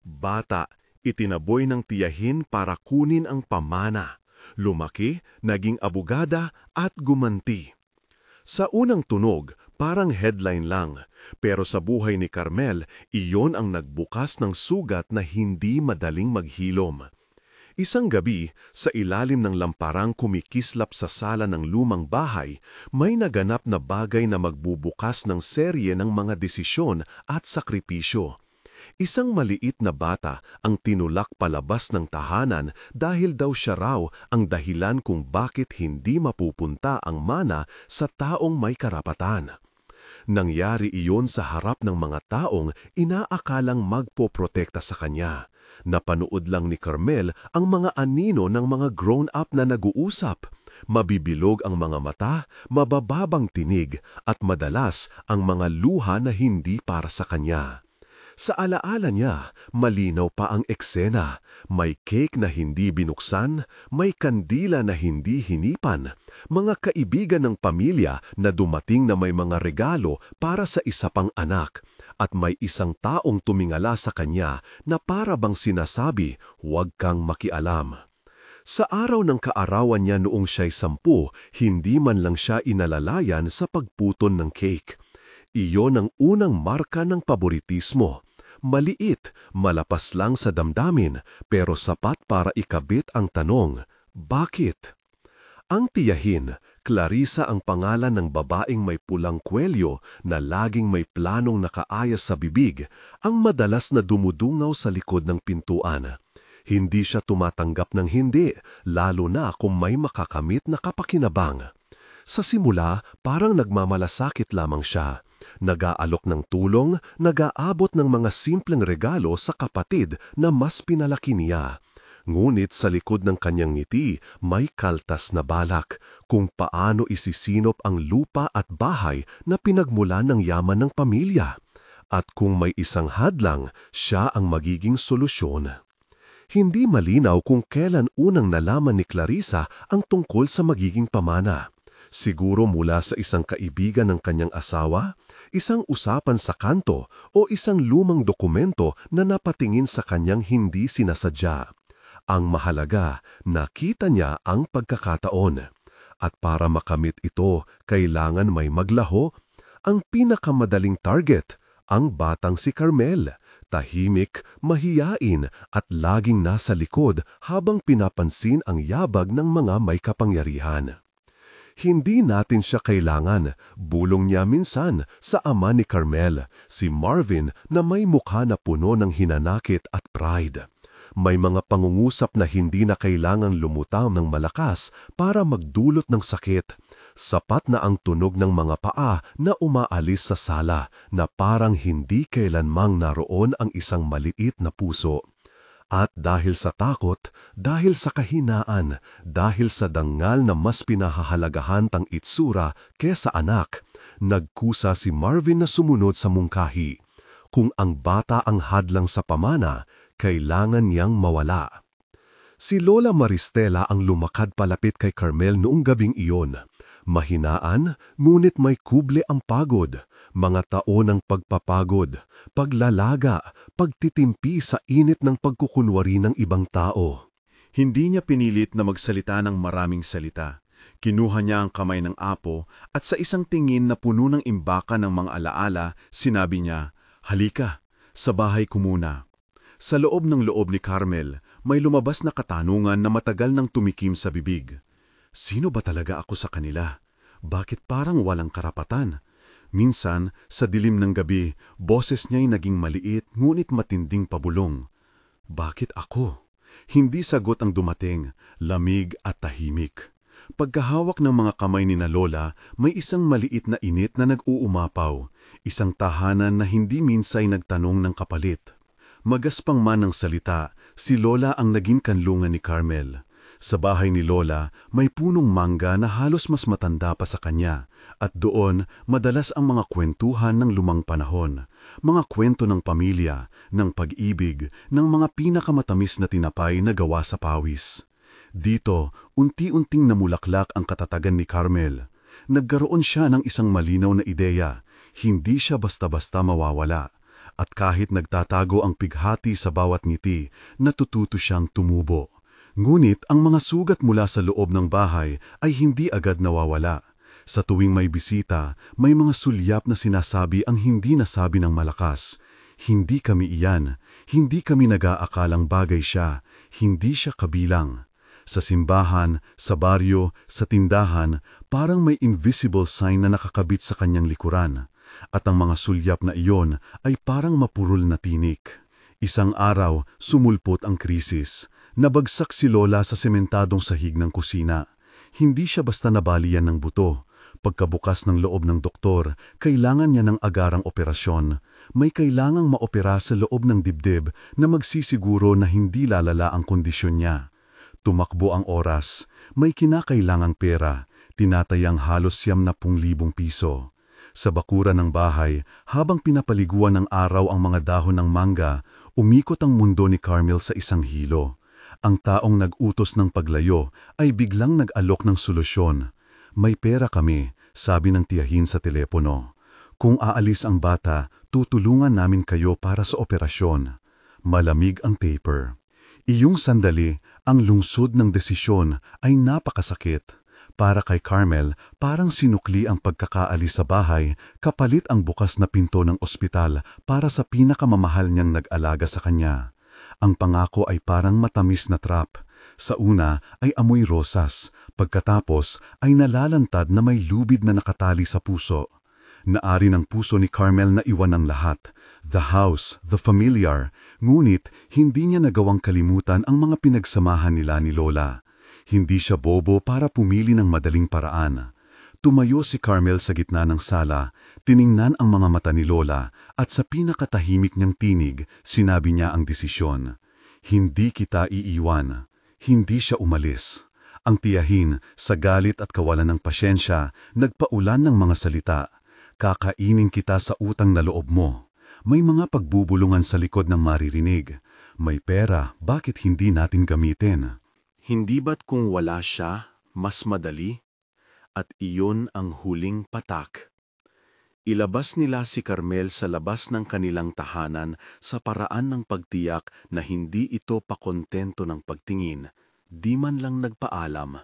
Bata, itinaboy ng tiyahin para kunin ang pamana. Lumaki, naging abogada at gumanti. Sa unang tunog, parang headline lang. Pero sa buhay ni Carmel, iyon ang nagbukas ng sugat na hindi madaling maghilom. Isang gabi, sa ilalim ng lamparang kumikislap sa sala ng lumang bahay, may naganap na bagay na magbubukas ng serye ng mga desisyon at sakripisyo. Isang maliit na bata ang tinulak palabas ng tahanan dahil daw siya raw ang dahilan kung bakit hindi mapupunta ang mana sa taong may karapatan. Nangyari iyon sa harap ng mga taong inaakalang magpoprotekta sa kanya. Napanood lang ni Carmel ang mga anino ng mga grown-up na nag-uusap. Mabibilog ang mga mata, mabababang tinig, at madalas ang mga luha na hindi para sa kanya. Sa alaala niya, malinaw pa ang eksena. May cake na hindi binuksan, may kandila na hindi hinipan, mga kaibigan ng pamilya na dumating na may mga regalo para sa isa pang anak, at may isang taong tumingala sa kanya na para bang sinasabi, "Huwag kang makialam." Sa araw ng kaarawan niya noong siya'y 10, hindi man lang siya inalalayan sa pagputon ng cake. Iyon ang unang marka ng paboritismo. Maliit, malapas lang sa damdamin, pero sapat para ikabit ang tanong, bakit? Ang tiyahin, Clarissa ang pangalan ng babaeng may pulang kwelyo na laging may planong nakaayos sa bibig, ang madalas na dumudungaw sa likod ng pintuan. Hindi siya tumatanggap ng hindi, lalo na kung may makakamit na kapakinabang. Sa simula, parang nagmamalasakit lamang siya. Nag-aalok ng tulong, nag-aabot ng mga simpleng regalo sa kapatid na mas pinalaki niya. Ngunit sa likod ng kanyang ngiti, may kaltas na balak kung paano isisinop ang lupa at bahay na pinagmulan ng yaman ng pamilya. At kung may isang hadlang, siya ang magiging solusyon. Hindi malinaw kung kailan unang nalaman ni Clarissa ang tungkol sa magiging pamana. Siguro mula sa isang kaibigan ng kanyang asawa, isang usapan sa kanto o isang lumang dokumento na napatingin sa kanyang hindi sinasadya. Ang mahalaga, nakita niya ang pagkakataon. At para makamit ito, kailangan may maglaho. Ang pinakamadaling target, ang batang si Carmel. Tahimik, mahiyain at laging nasa likod habang pinapansin ang yabag ng mga may kapangyarihan. Hindi natin siya kailangan, bulong niya minsan sa ama ni Carmel, si Marvin na may mukha na puno ng hinanakit at pride. May mga pangungusap na hindi na kailangang lumutaw ng malakas para magdulot ng sakit. Sapat na ang tunog ng mga paa na umaalis sa sala na parang hindi kailanmang naroon ang isang maliit na puso. At dahil sa takot, dahil sa kahinaan, dahil sa dangal na mas pinahahalagahan tang itsura kesa anak, nagkusa si Marvin na sumunod sa mungkahi. Kung ang bata ang hadlang sa pamana, kailangan niyang mawala. Si Lola Maristela ang lumakad palapit kay Carmel noong gabing iyon. Mahinaan, ngunit may kuble ang pagod. Mga taon ng pagpapagod, paglalaga, pagtitimpi sa init ng pagkukunwari ng ibang tao. Hindi niya pinilit na magsalita ng maraming salita. Kinuha niya ang kamay ng apo at sa isang tingin na puno ng imbaka ng mga alaala, sinabi niya, "Halika, sa bahay ko muna." Sa loob ni Carmel, may lumabas na katanungan na matagal nang tumikim sa bibig. Sino ba talaga ako sa kanila? Bakit parang walang karapatan? Minsan, sa dilim ng gabi, boses niya'y naging maliit ngunit matinding pabulong. Bakit ako? Hindi sagot ang dumating, lamig at tahimik. Pagkahawak ng mga kamay ni na Lola, may isang maliit na init na nag-uumapaw, isang tahanan na hindi minsay nagtanong ng kapalit. Magaspang man ng salita, si Lola ang naging kanlungan ni Carmel. Sa bahay ni Lola, may punong mangga na halos mas matanda pa sa kanya at doon madalas ang mga kwentuhan ng lumang panahon, mga kwento ng pamilya, ng pag-ibig, ng mga pinakamatamis na tinapay na gawa sa pawis. Dito, unti-unting namulaklak ang katatagan ni Carmel. Nagkaroon siya ng isang malinaw na ideya, hindi siya basta-basta mawawala. At kahit nagtatago ang pighati sa bawat ngiti, natututo siyang tumubo. Ngunit ang mga sugat mula sa loob ng bahay ay hindi agad nawawala. Sa tuwing may bisita, may mga sulyap na sinasabi ang hindi nasabi ng malakas. Hindi kami iyan, hindi kami nag-aakalang bagay siya, hindi siya kabilang. Sa simbahan, sa baryo, sa tindahan, parang may invisible sign na nakakabit sa kanyang likuran. At ang mga sulyap na iyon ay parang mapurol na tinik. Isang araw, sumulpot ang krisis. Nabagsak si Lola sa sementadong sahig ng kusina. Hindi siya basta nabalian ng buto. Pagkabukas ng loob ng doktor, kailangan niya ng agarang operasyon. May kailangang maopera sa loob ng dibdib na magsisiguro na hindi lalala ang kondisyon niya. Tumakbo ang oras, may kinakailangang pera, tinatayang halos 70,000 piso. Sa bakuran ng bahay, habang pinapaliguan ng araw ang mga dahon ng mangga, umikot ang mundo ni Carmel sa isang hilo. Ang taong nag-utos ng paglayo ay biglang nag-alok ng solusyon. May pera kami, sabi ng tiyahin sa telepono. Kung aalis ang bata, tutulungan namin kayo para sa operasyon. Malamig ang taper. Iyong sandali, ang lungsod ng desisyon ay napakasakit. Para kay Carmel, parang sinukli ang pagkakaalis sa bahay, kapalit ang bukas na pinto ng ospital para sa pinakamamahal niyang nag-alaga sa kanya. Ang pangako ay parang matamis na trap. Sa una ay amoy rosas, pagkatapos ay nalalantad na may lubid na nakatali sa puso. Naari ng puso ni Carmel na iwan ang lahat, the house, the familiar, ngunit hindi niya nagawang kalimutan ang mga pinagsamahan nila ni Lola. Hindi siya bobo para pumili ng madaling paraan. Tumayo si Carmel sa gitna ng sala, tiningnan ang mga mata ni Lola at sa pinakatahimik niyang tinig, sinabi niya ang desisyon. Hindi kita iiwan. Hindi siya umalis. Ang tiyahin, sa galit at kawalan ng pasyensya, nagpaulan ng mga salita. Kakainin kita sa utang na loob mo. May mga pagbubulungan sa likod ng maririnig. May pera, bakit hindi natin gamitin? Hindi ba't kung wala siya, mas madali? At iyon ang huling patak. Ilabas nila si Carmel sa labas ng kanilang tahanan sa paraan ng pagtiyak na hindi ito pakontento ng pagtingin, di man lang nagpaalam.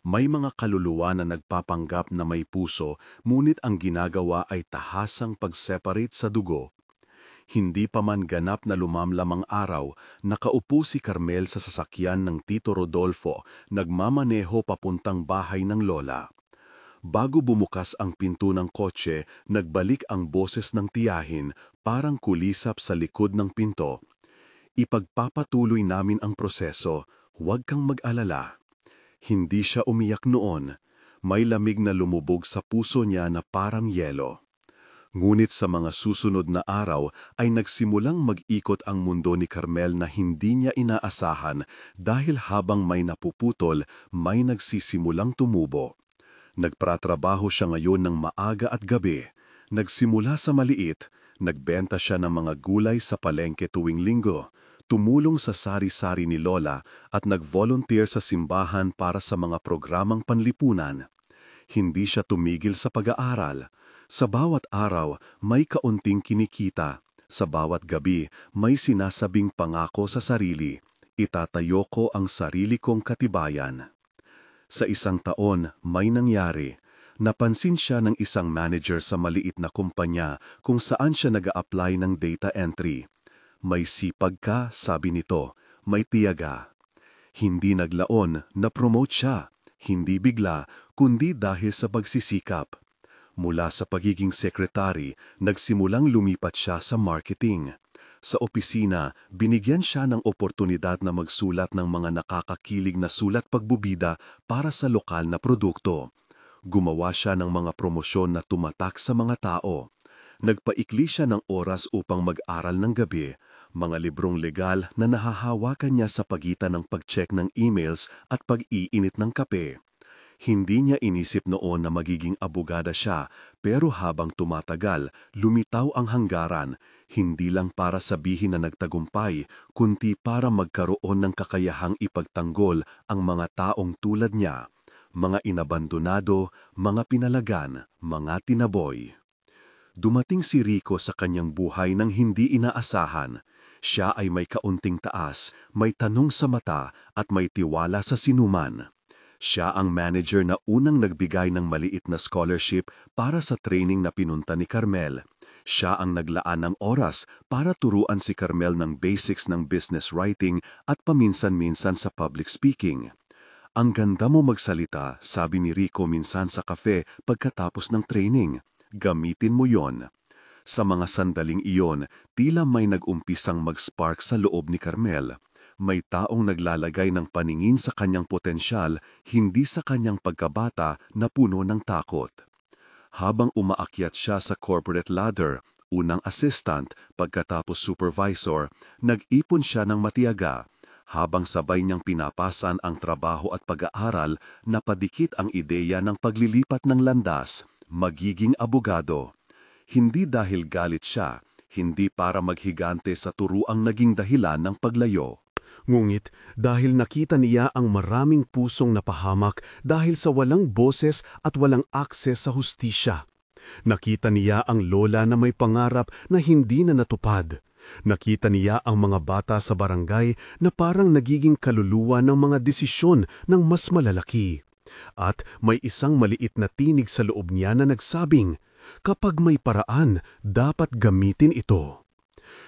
May mga kaluluwa na nagpapanggap na may puso, ngunit ang ginagawa ay tahasang pag-separate sa dugo. Hindi pa man ganap na lumamlam ang araw, nakaupo si Carmel sa sasakyan ng Tito Rodolfo, nagmamaneho papuntang bahay ng Lola. Bago bumukas ang pinto ng kotse, nagbalik ang boses ng tiyahin, parang kulisap sa likod ng pinto. Ipagpapatuloy namin ang proseso, huwag kang mag-alala. Hindi siya umiyak noon. May lamig na lumubog sa puso niya na parang yelo. Ngunit sa mga susunod na araw ay nagsimulang mag-ikot ang mundo ni Carmel na hindi niya inaasahan dahil habang may napuputol, may nagsisimulang tumubo. Nagpratrabaho siya ngayon ng maaga at gabi. Nagsimula sa maliit, nagbenta siya ng mga gulay sa palengke tuwing linggo. Tumulong sa sari-sari ni Lola at nag-volunteer sa simbahan para sa mga programang panlipunan. Hindi siya tumigil sa pag-aaral. Sa bawat araw, may kaunting kinikita. Sa bawat gabi, may sinasabing pangako sa sarili. Itatayo ko ang sarili kong katibayan. Sa isang taon, may nangyari. Napansin siya ng isang manager sa maliit na kumpanya kung saan siya nag-a-apply ng data entry. May sipag ka, sabi nito, may tiyaga. Hindi naglaon, na-promote siya. Hindi bigla, kundi dahil sa pagsisikap. Mula sa pagiging sekretary, nagsimulang lumipat siya sa marketing. Sa opisina, binigyan siya ng oportunidad na magsulat ng mga nakakakilig na sulat pagbubida para sa lokal na produkto. Gumawa siya ng mga promosyon na tumatak sa mga tao. Nagpaikli siya ng oras upang mag-aral ng gabi, mga librong legal na nahahawakan niya sa pagitan ng pag-check ng emails at pag-iinit ng kape. Hindi niya inisip noon na magiging abogada siya, pero habang tumatagal, lumitaw ang hanggaran, hindi lang para sabihin na nagtagumpay, kundi para magkaroon ng kakayahang ipagtanggol ang mga taong tulad niya, mga inabandonado, mga pinalagan, mga tinaboy. Dumating si Rico sa kanyang buhay nang hindi inaasahan. Siya ay may kaunting taas, may tanong sa mata at may tiwala sa sinuman. Siya ang manager na unang nagbigay ng maliit na scholarship para sa training na pinunta ni Carmel. Siya ang naglaan ng oras para turuan si Carmel ng basics ng business writing at paminsan-minsan sa public speaking. Ang ganda mo magsalita, sabi ni Rico minsan sa kafe pagkatapos ng training. Gamitin mo yon. Sa mga sandaling iyon, tila may nag-umpisang mag-spark sa loob ni Carmel. May taong naglalagay ng paningin sa kanyang potensyal, hindi sa kanyang pagkabata na puno ng takot. Habang umaakyat siya sa corporate ladder, unang assistant, pagkatapos supervisor, nag-ipon siya ng matiyaga. Habang sabay niyang pinapasan ang trabaho at pag-aaral, napadikit ang ideya ng paglilipat ng landas, magiging abogado. Hindi dahil galit siya, hindi para maghigante sa turuang naging dahilan ng paglayo. Ngunit dahil nakita niya ang maraming pusong napahamak dahil sa walang boses at walang akses sa hustisya. Nakita niya ang lola na may pangarap na hindi na natupad. Nakita niya ang mga bata sa barangay na parang nagiging kaluluwa ng mga desisyon ng mas malalaki. At may isang maliit na tinig sa loob niya na nagsabing, kapag may paraan, dapat gamitin ito.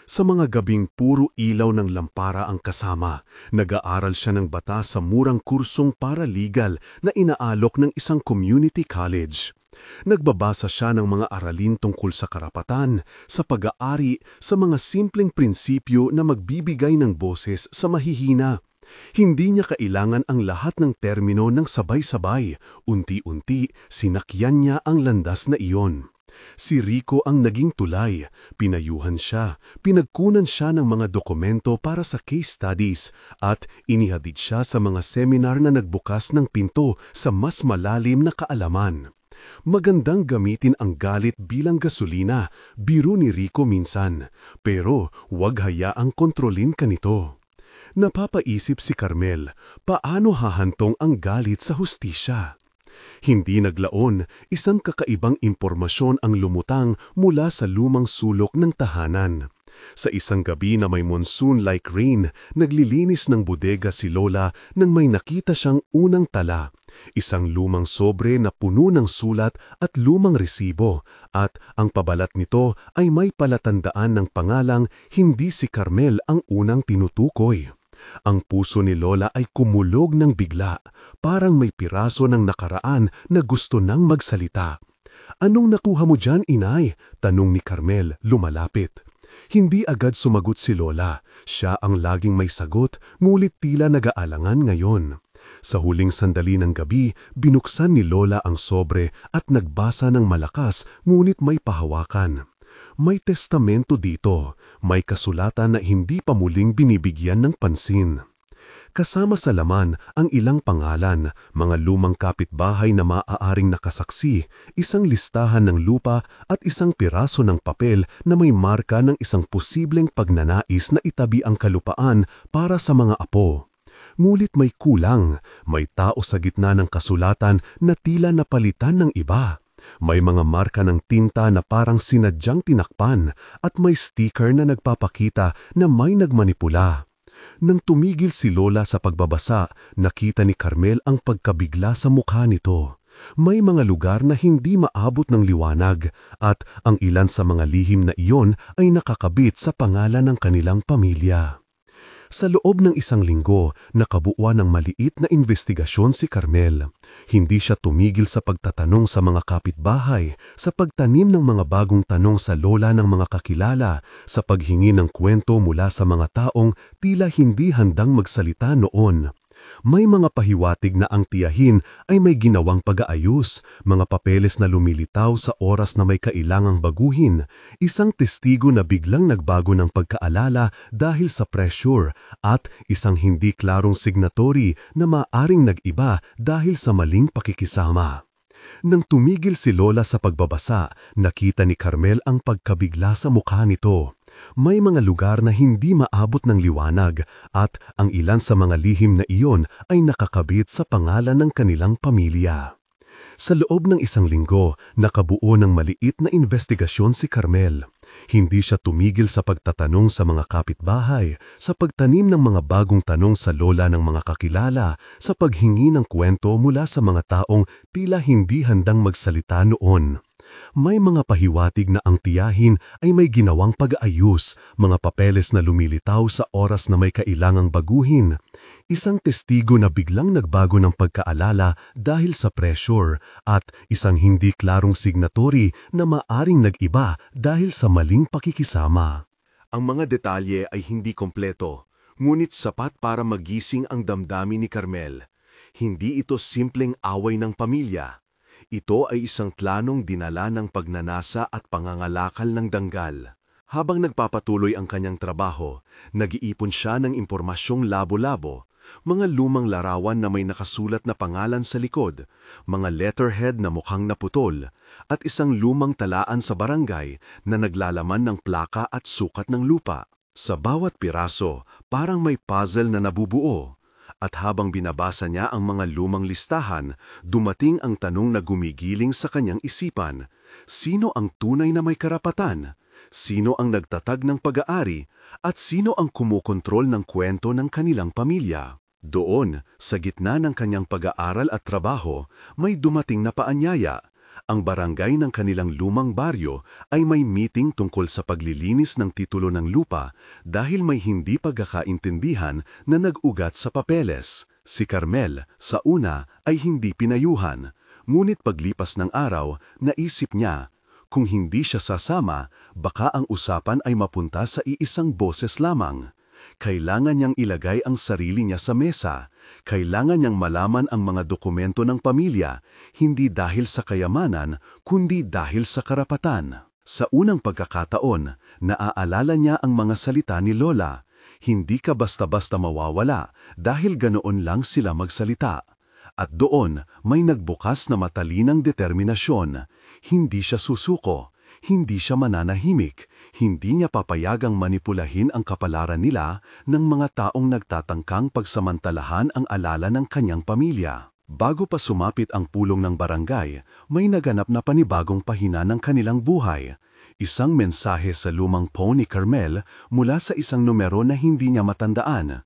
Sa mga gabing puro ilaw ng lampara ang kasama, nag-aaral siya ng batas sa murang kursong paralegal na inaalok ng isang community college. Nagbabasa siya ng mga aralin tungkol sa karapatan, sa pag-aari, sa mga simpleng prinsipyo na magbibigay ng boses sa mahihina. Hindi niya kailangan ang lahat ng termino ng sabay-sabay. Unti-unti, sinakyan niya ang landas na iyon. Si Rico ang naging tulay. Pinayuhan siya, pinagkunan siya ng mga dokumento para sa case studies at inihatid siya sa mga seminar na nagbukas ng pinto sa mas malalim na kaalaman. Magandang gamitin ang galit bilang gasolina, biro ni Rico minsan, pero huwag hayaang kontrolin ka nito. Napapaisip si Carmel, paano hahantong ang galit sa hustisya? Hindi naglaon, isang kakaibang impormasyon ang lumutang mula sa lumang sulok ng tahanan. Sa isang gabi na may monsoon-like rain, naglilinis ng bodega si Lola nang may nakita siyang unang tala. Isang lumang sobre na puno ng sulat at lumang resibo, at ang pabalat nito ay may palatandaan ng pangalang hindi si Carmel ang unang tinutukoy. Ang puso ni Lola ay kumulog ng bigla, parang may piraso ng nakaraan na gusto nang magsalita. "Anong nakuha mo dyan, inay?" tanong ni Carmel, lumalapit. Hindi agad sumagot si Lola. Siya ang laging may sagot, ngulit tila nag-aalangan ngayon. Sa huling sandali ng gabi, binuksan ni Lola ang sobre at nagbasa ng malakas, ngunit may pahawakan. May testamento dito, may kasulatan na hindi pa muling binibigyan ng pansin. Kasama sa laman ang ilang pangalan, mga lumang kapitbahay na maaaring nakasaksi, isang listahan ng lupa at isang piraso ng papel na may marka ng isang posibleng pagnanais na itabi ang kalupaan para sa mga apo. Ngulit may kulang, may tao sa gitna ng kasulatan na tila napalitan ng iba. May mga marka ng tinta na parang sinadyang tinakpan at may sticker na nagpapakita na may nagmanipula. Nang tumigil si Lola sa pagbabasa, nakita ni Carmel ang pagkabigla sa mukha nito. May mga lugar na hindi maabot ng liwanag at ang ilan sa mga lihim na iyon ay nakakabit sa pangalan ng kanilang pamilya. Sa loob ng isang linggo, nakabuuan ng maliit na investigasyon si Carmel. Hindi siya tumigil sa pagtatanong sa mga kapitbahay, sa pagtanim ng mga bagong tanong sa lola ng mga kakilala, sa paghingi ng kwento mula sa mga taong tila hindi handang magsalita noon. May mga pahiwatig na ang tiyahin ay may ginawang pag-aayos, mga papeles na lumilitaw sa oras na may kailangang baguhin, isang testigo na biglang nagbago ng pagkaalala dahil sa pressure, at isang hindi klarong signatory na maaring nag-iba dahil sa maling pakikisama. Nang tumigil si Lola sa pagbabasa, nakita ni Carmel ang pagkabigla sa mukha nito. May mga lugar na hindi maabot ng liwanag at ang ilan sa mga lihim na iyon ay nakakabit sa pangalan ng kanilang pamilya. Sa loob ng 1 linggo, nakabuo ng maliit na investigasyon si Carmel. Hindi siya tumigil sa pagtatanong sa mga kapitbahay, sa pagtanim ng mga bagong tanong sa lola ng mga kakilala, sa paghingi ng kwento mula sa mga taong tila hindi handang magsalita noon. May mga pahiwatig na ang tiyahin ay may ginawang pag-aayos, mga papeles na lumilitaw sa oras na may kailangang baguhin. Isang testigo na biglang nagbago ng pagkaalala dahil sa pressure at isang hindi klarong signatory na maaring nag-iba dahil sa maling pakikisama. Ang mga detalye ay hindi kompleto, ngunit sapat para magising ang damdamin ni Carmel. Hindi ito simpleng away ng pamilya. Ito ay isang planong dinala ng pagnanasa at pangangalakal ng danggal. Habang nagpapatuloy ang kanyang trabaho, nag-iipon siya ng impormasyong labo-labo, mga lumang larawan na may nakasulat na pangalan sa likod, mga letterhead na mukhang naputol, at isang lumang talaan sa barangay na naglalaman ng plaka at sukat ng lupa. Sa bawat piraso, parang may puzzle na nabubuo. At habang binabasa niya ang mga lumang listahan, dumating ang tanong na gumigiling sa kanyang isipan. Sino ang tunay na may karapatan? Sino ang nagtatag ng pag-aari? At sino ang kumukontrol ng kwento ng kanilang pamilya? Doon, sa gitna ng kanyang pag-aaral at trabaho, may dumating na paanyaya. Ang barangay ng kanilang lumang baryo ay may meeting tungkol sa paglilinis ng titulo ng lupa dahil may hindi pagkakaintindihan na nag-ugat sa papeles. Si Carmel, sa una, ay hindi pinayuhan. Ngunit paglipas ng araw, naisip niya, kung hindi siya sasama, baka ang usapan ay mapunta sa iisang boses lamang. Kailangan niyang ilagay ang sarili niya sa mesa. Kailangan niyang malaman ang mga dokumento ng pamilya, hindi dahil sa kayamanan, kundi dahil sa karapatan. Sa unang pagkakataon, naaalala niya ang mga salita ni Lola. Hindi ka basta-basta mawawala dahil ganoon lang sila magsalita. At doon, may nagbukas na matalinang determinasyon. Hindi siya susuko. Hindi siya mananahimik, hindi niya papayagang manipulahin ang kapalaran nila ng mga taong nagtatangkang pagsamantalahan ang alala ng kanyang pamilya. Bago pa sumapit ang pulong ng barangay, may naganap na panibagong pahina ng kanilang buhay. Isang mensahe sa lumang phone ni Carmel mula sa isang numero na hindi niya matandaan.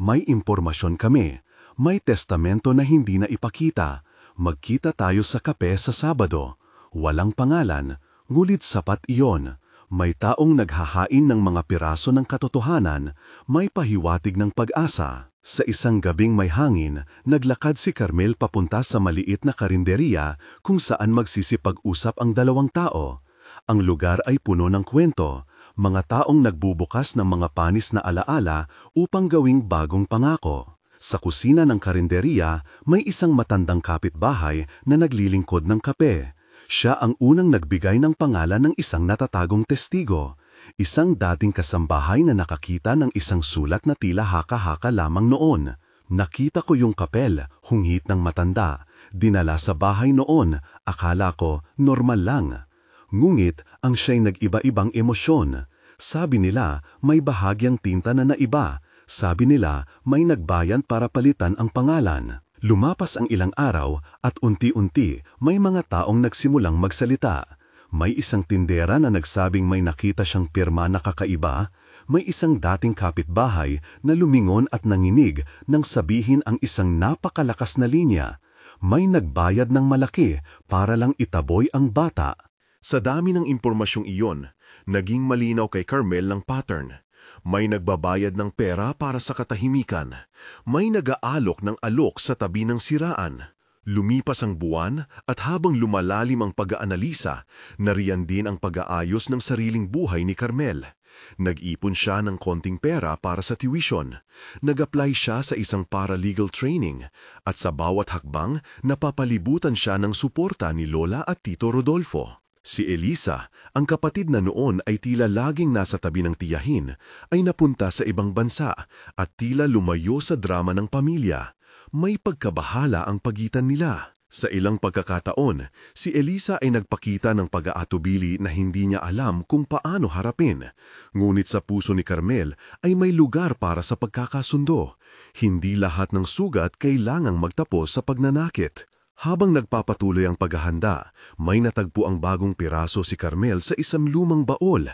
May impormasyon kami, may testamento na hindi na ipakita, magkita tayo sa kape sa Sabado. Walang pangalan, ngulit sapat iyon. May taong naghahain ng mga piraso ng katotohanan, may pahiwatig ng pag-asa. Sa isang gabing may hangin, naglakad si Carmel papunta sa maliit na karinderya kung saan magsisipag-usap ang dalawang tao. Ang lugar ay puno ng kwento, mga taong nagbubukas ng mga panis na alaala upang gawing bagong pangako. Sa kusina ng karinderya, may isang matandang kapitbahay na naglilingkod ng kape. Siya ang unang nagbigay ng pangalan ng isang natatagong testigo, isang dating kasambahay na nakakita ng isang sulat na tila haka-haka lamang noon. Nakita ko yung kapel, hunghit ng matanda, dinala sa bahay noon, akala ko normal lang. Ngunit ang siya'y nag-iba-ibang emosyon. Sabi nila may bahagyang tinta na naiba, sabi nila may nagbayan para palitan ang pangalan. Lumapas ang ilang araw at unti-unti may mga taong nagsimulang magsalita. May isang tindera na nagsabing may nakita siyang pirma na kakaiba, may isang dating kapitbahay na lumingon at nanginig nang sabihin ang isang napakalakas na linya. May nagbayad ng malaki para lang itaboy ang bata. Sa dami ng impormasyong iyon, naging malinaw kay Carmel ng pattern. May nagbabayad ng pera para sa katahimikan. May nag-aalok ng alok sa tabi ng siraan. Lumipas ang buwan at habang lumalalim ang pag-aanalisa, nariyan din ang pag-aayos ng sariling buhay ni Carmel. Nag-ipon siya ng konting pera para sa tuition. Nag-apply siya sa isang paralegal training at sa bawat hakbang napapalibutan siya ng suporta ni Lola at Tito Rodolfo. Si Elisa, ang kapatid na noon ay tila laging nasa tabi ng tiyahin, ay napunta sa ibang bansa at tila lumayo sa drama ng pamilya. May pagkabahala ang pagitan nila. Sa ilang pagkakataon, si Elisa ay nagpakita ng pag-aatubili na hindi niya alam kung paano harapin. Ngunit sa puso ni Carmel ay may lugar para sa pagkakasundo. Hindi lahat ng sugat kailangang magtapos sa pagnanakit. Habang nagpapatuloy ang paghahanda, may natagpo ang bagong piraso si Carmel sa isang lumang baol.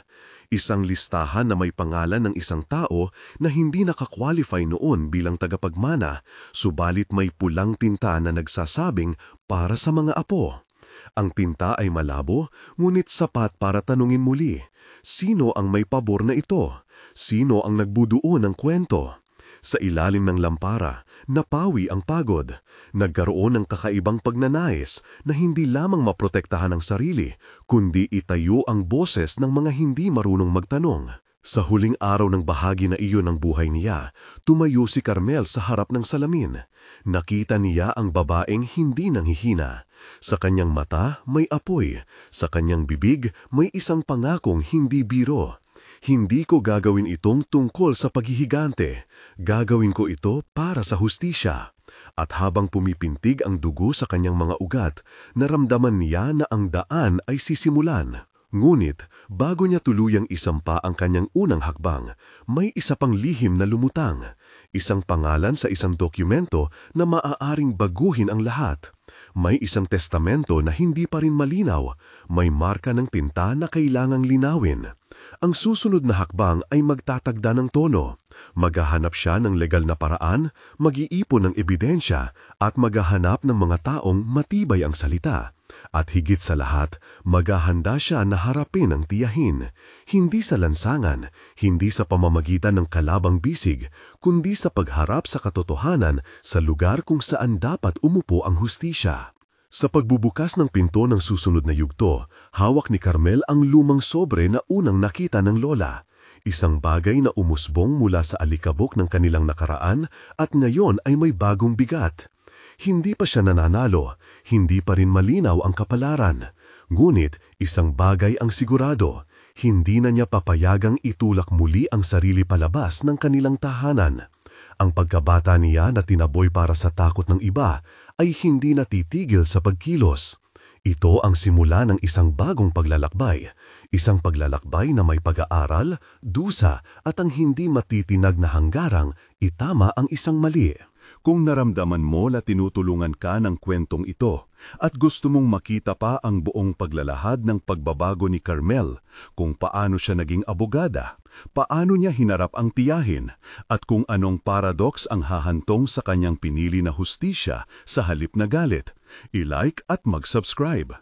Isang listahan na may pangalan ng isang tao na hindi nakakwalify noon bilang tagapagmana, subalit may pulang tinta na nagsasabing para sa mga apo. Ang tinta ay malabo, ngunit sapat para tanungin muli, sino ang may pabor na ito? Sino ang nagbubuo ng kwento? Sa ilalim ng lampara, napawi ang pagod. Nagkaroon ng kakaibang pagnanais na hindi lamang maprotektahan ang sarili, kundi itayo ang boses ng mga hindi marunong magtanong. Sa huling araw ng bahagi na iyon ng buhay niya, tumayo si Carmel sa harap ng salamin. Nakita niya ang babaeng hindi nanghihina. Sa kanyang mata may apoy, sa kanyang bibig may isang pangakong hindi biro. Hindi ko gagawin itong tungkol sa paghihigante. Gagawin ko ito para sa hustisya. At habang pumipintig ang dugo sa kanyang mga ugat, naramdaman niya na ang daan ay sisimulan. Ngunit, bago niya tuluyang isampa ang kanyang unang hakbang, may isa pang lihim na lumutang. Isang pangalan sa isang dokumento na maaaring baguhin ang lahat. May isang testamento na hindi pa rin malinaw. May marka ng tinta na kailangang linawin. Ang susunod na hakbang ay magtatagda ng tono. Maghahanap siya ng legal na paraan, mag-iipon ng ebidensya, at maghahanap ng mga taong matibay ang salita. At higit sa lahat, maghahanda siya na harapin ang tiyahin. Hindi sa lansangan, hindi sa pamamagitan ng kalabang bisig, kundi sa pagharap sa katotohanan sa lugar kung saan dapat umupo ang hustisya. Sa pagbubukas ng pinto ng susunod na yugto, hawak ni Carmel ang lumang sobre na unang nakita ng lola. Isang bagay na umusbong mula sa alikabok ng kanilang nakaraan at ngayon ay may bagong bigat. Hindi pa siya nananalo, hindi pa rin malinaw ang kapalaran. Ngunit isang bagay ang sigurado, hindi na niya papayagang itulak muli ang sarili palabas ng kanilang tahanan. Ang pagkabata niya na tinaboy para sa takot ng iba ay hindi natitigil sa pagkilos. Ito ang simula ng isang bagong paglalakbay. Isang paglalakbay na may pag-aaral, dusa at ang hindi matitinag na hanggarang itama ang isang mali. Kung naramdaman mo na tinutulungan ka ng kwentong ito at gusto mong makita pa ang buong paglalahad ng pagbabago ni Carmel, kung paano siya naging abogada, paano niya hinarap ang tiyahin, at kung anong paradox ang hahantong sa kanyang pinili na hustisya sa halip na galit, i-like at mag-subscribe.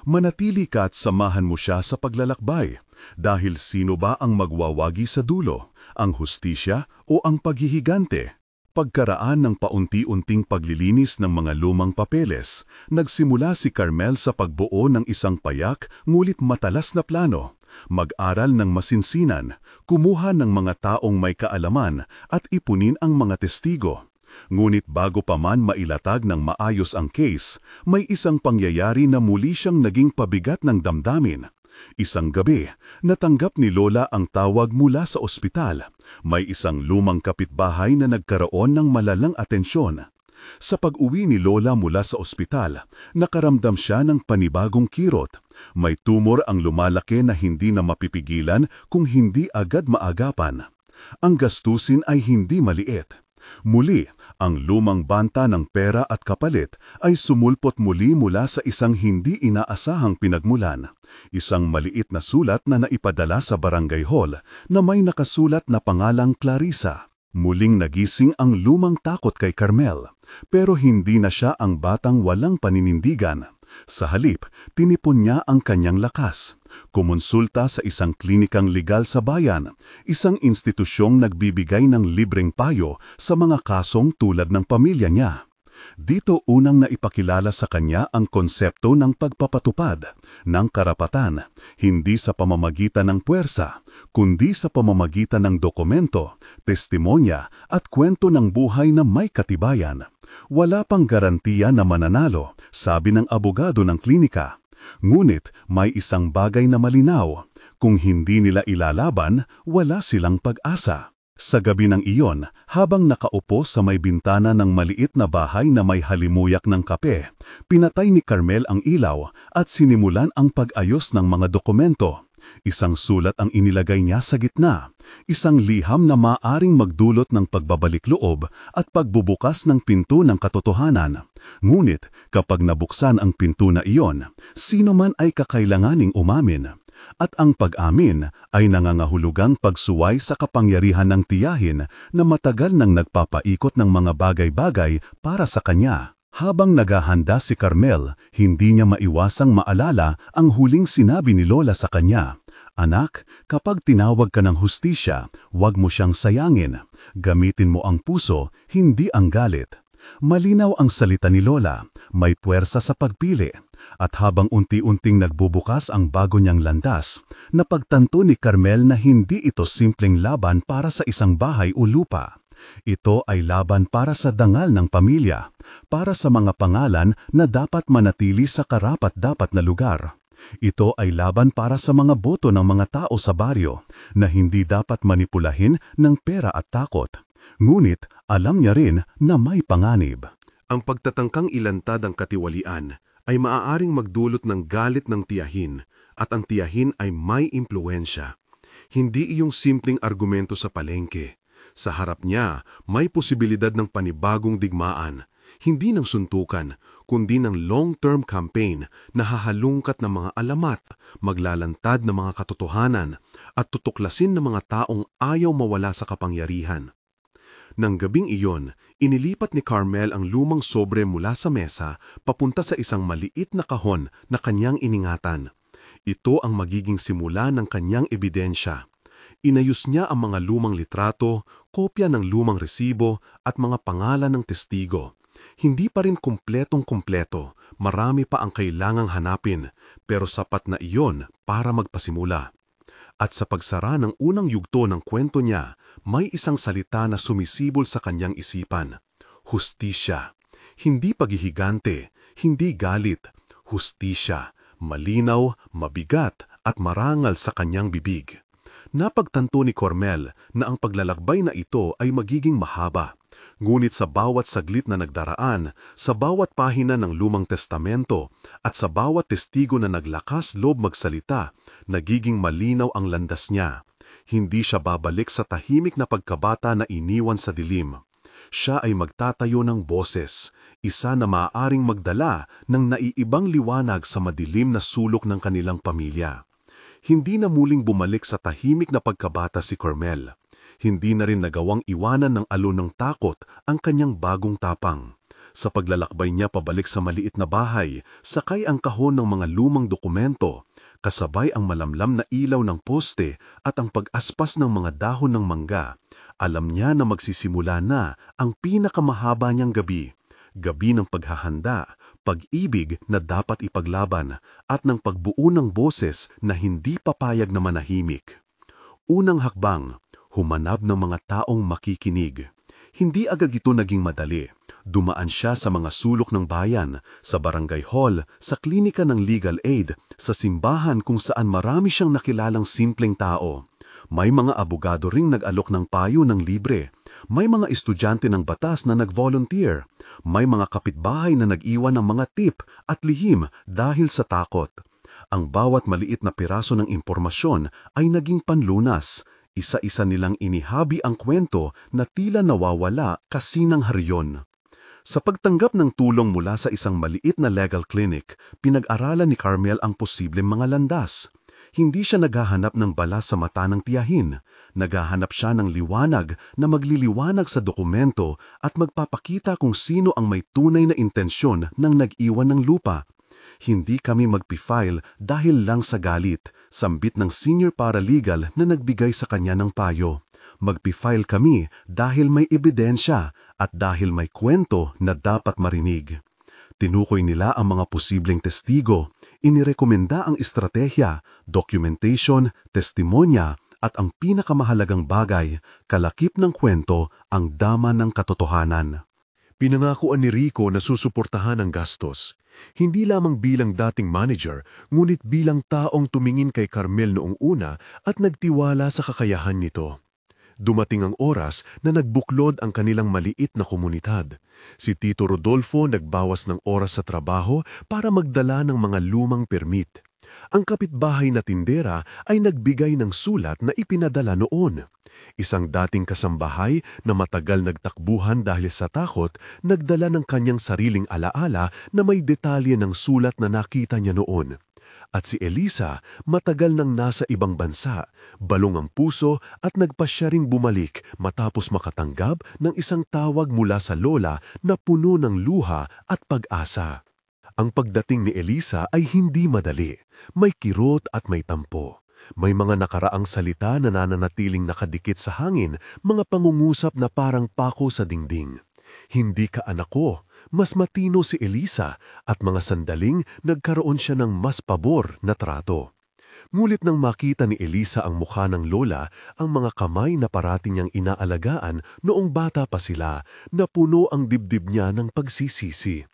Manatili ka at samahan mo siya sa paglalakbay, dahil sino ba ang magwawagi sa dulo, ang hustisya o ang paghihigante? Pagkaraan ng paunti-unting paglilinis ng mga lumang papeles, nagsimula si Carmel sa pagbuo ng isang payak ngulit matalas na plano. Mag-aral ng masinsinan, kumuha ng mga taong may kaalaman at ipunin ang mga testigo. Ngunit bago pa man mailatag ng maayos ang case, may isang pangyayari na muli siyang naging pabigat ng damdamin. Isang gabi, natanggap ni Lola ang tawag mula sa ospital. May isang lumang kapitbahay na nagkaroon ng malalang atensyon. Sa pag-uwi ni Lola mula sa ospital, nakaramdam siya ng panibagong kirot. May tumor ang lumalaki na hindi na mapipigilan kung hindi agad maagapan. Ang gastusin ay hindi maliit. Muli, ang lumang banta ng pera at kapalit ay sumulpot muli mula sa isang hindi inaasahang pinagmulan. Isang maliit na sulat na naipadala sa barangay hall na may nakasulat na pangalang Clarissa. Muling nagising ang lumang takot kay Carmel, pero hindi na siya ang batang walang paninindigan. Sa halip, tinipon niya ang kanyang lakas. Kumonsulta sa isang klinikang legal sa bayan, isang institusyong nagbibigay ng libreng payo sa mga kasong tulad ng pamilya niya. Dito unang naipakilala sa kanya ang konsepto ng pagpapatupad ng karapatan, hindi sa pamamagitan ng puwersa, kundi sa pamamagitan ng dokumento, testimonya at kwento ng buhay na may katibayan. Wala pang garantiya na mananalo, sabi ng abogado ng klinika. Ngunit may isang bagay na malinaw, kung hindi nila ilalaban, wala silang pag-asa. Sa gabi ng iyon, habang nakaupo sa may bintana ng maliit na bahay na may halimuyak ng kape, pinatay ni Carmel ang ilaw at sinimulan ang pag-ayos ng mga dokumento. Isang sulat ang inilagay niya sa gitna, isang liham na maaring magdulot ng pagbabalik loob at pagbubukas ng pinto ng katotohanan. Ngunit kapag nabuksan ang pinto na iyon, sino man ay kakailanganing umamin. At ang pag-amin ay nangangahulugang pagsuway sa kapangyarihan ng tiyahin na matagal nang nagpapaikot ng mga bagay-bagay para sa kanya. Habang naghahanda si Carmel, hindi niya maiwasang maalala ang huling sinabi ni Lola sa kanya. Anak, kapag tinawag ka ng hustisya, huwag mo siyang sayangin. Gamitin mo ang puso, hindi ang galit. Malinaw ang salita ni Lola, may puwersa sa pagpili. At habang unti-unting nagbubukas ang bago niyang landas, napagtanto ni Carmel na hindi ito simpleng laban para sa isang bahay o lupa. Ito ay laban para sa dangal ng pamilya, para sa mga pangalan na dapat manatili sa karapat-dapat na lugar. Ito ay laban para sa mga boto ng mga tao sa baryo na hindi dapat manipulahin ng pera at takot. Ngunit alam niya rin na may panganib. Ang pagtatangkang ilantad ang katiwalian ay maaaring magdulot ng galit ng tiyahin at ang tiyahin ay may impluwensya. Hindi iyong simpleng argumento sa palengke. Sa harap niya, may posibilidad ng panibagong digmaan, hindi ng suntukan, kundi ng long-term campaign na hahalungkat ng mga alamat, maglalantad ng mga katotohanan, at tutuklasin ng mga taong ayaw mawala sa kapangyarihan. Nang gabing iyon, inilipat ni Carmel ang lumang sobre mula sa mesa papunta sa isang maliit na kahon na kanyang iningatan. Ito ang magiging simula ng kanyang ebidensya. Inayos niya ang mga lumang litrato, kopya ng lumang resibo at mga pangalan ng testigo. Hindi pa rin kumpletong-kumpleto, marami pa ang kailangang hanapin, pero sapat na iyon para magpasimula. At sa pagsara ng unang yugto ng kwento niya, may isang salita na sumisibol sa kanyang isipan. Hustisya. Hindi paghihigante, hindi galit. Hustisya. Malinaw, mabigat at marangal sa kanyang bibig. Napagtanto ni Carmel na ang paglalakbay na ito ay magiging mahaba. Ngunit sa bawat saglit na nagdaraan, sa bawat pahina ng Lumang Testamento, at sa bawat testigo na naglakas loob magsalita, nagiging malinaw ang landas niya. Hindi siya babalik sa tahimik na pagkabata na iniwan sa dilim. Siya ay magtatayo ng boses, isa na maaaring magdala ng naiibang liwanag sa madilim na sulok ng kanilang pamilya. Hindi na muling bumalik sa tahimik na pagkabata si Carmel. Hindi na rin nagawang iwanan ng alon ng takot ang kanyang bagong tapang. Sa paglalakbay niya pabalik sa maliit na bahay, sakay ang kahon ng mga lumang dokumento, kasabay ang malamlam na ilaw ng poste at ang pag-aspas ng mga dahon ng mangga. Alam niya na magsisimula na ang pinakamahaba niyang gabi. Gabi ng paghahanda, pag-ibig na dapat ipaglaban, at ng pagbuo ng boses na hindi papayag na manahimik. Unang hakbang, humanap ng mga taong makikinig. Hindi agad ito naging madali. Dumaan siya sa mga sulok ng bayan, sa barangay hall, sa klinika ng legal aid, sa simbahan kung saan marami siyang nakilalang simpleng tao. May mga abogado ring nag-alok ng payo ng libre. May mga estudyante ng batas na nag-volunteer. May mga kapitbahay na nag-iwan ng mga tip at lihim dahil sa takot. Ang bawat maliit na piraso ng impormasyon ay naging panlunas. Isa-isa nilang inihabi ang kwento na tila nawawala kasi ng haryon. Sa pagtanggap ng tulong mula sa isang maliit na legal clinic, pinag-aralan ni Carmel ang posibleng mga landas. Hindi siya naghahanap ng bala sa mata ng tiyahin. Naghahanap siya ng liwanag na magliliwanag sa dokumento at magpapakita kung sino ang may tunay na intensyon ng nag-iwan ng lupa. Hindi kami magpi-file dahil lang sa galit, sambit ng senior paralegal na nagbigay sa kanya ng payo. Magpi-file kami dahil may ebidensya at dahil may kwento na dapat marinig. Tinukoy nila ang mga posibleng testigo, inirekomenda ang estratehiya, documentation, testimonya, at ang pinakamahalagang bagay, kalakip ng kwento, ang dama ng katotohanan. Pinangakuan ni Rico na susuportahan ang gastos, hindi lamang bilang dating manager, ngunit bilang taong tumingin kay Carmel noong una at nagtiwala sa kakayahan nito. Dumating ang oras na nagbuklod ang kanilang maliit na komunidad. Si Tito Rodolfo nagbawas ng oras sa trabaho para magdala ng mga lumang permit. Ang kapitbahay na tindera ay nagbigay ng sulat na ipinadala noon. Isang dating kasambahay na matagal nagtakbuhan dahil sa takot, nagdala ng kanyang sariling alaala na may detalye ng sulat na nakita niya noon. At si Elisa, matagal nang nasa ibang bansa, balong ang puso at nagpasya ring bumalik matapos makatanggap ng isang tawag mula sa lola na puno ng luha at pag-asa. Ang pagdating ni Elisa ay hindi madali. May kirot at may tampo. May mga nakaraang salita na nananatiling nakadikit sa hangin, mga pangungusap na parang pako sa dingding. Hindi ka anak ko, mas matino si Elisa at mga sandaling nagkaroon siya ng mas pabor na trato. Ngulit nang makita ni Elisa ang mukha ng lola, ang mga kamay na parating niyang inaalagaan noong bata pa sila, napuno ang dibdib niya ng pagsisisi.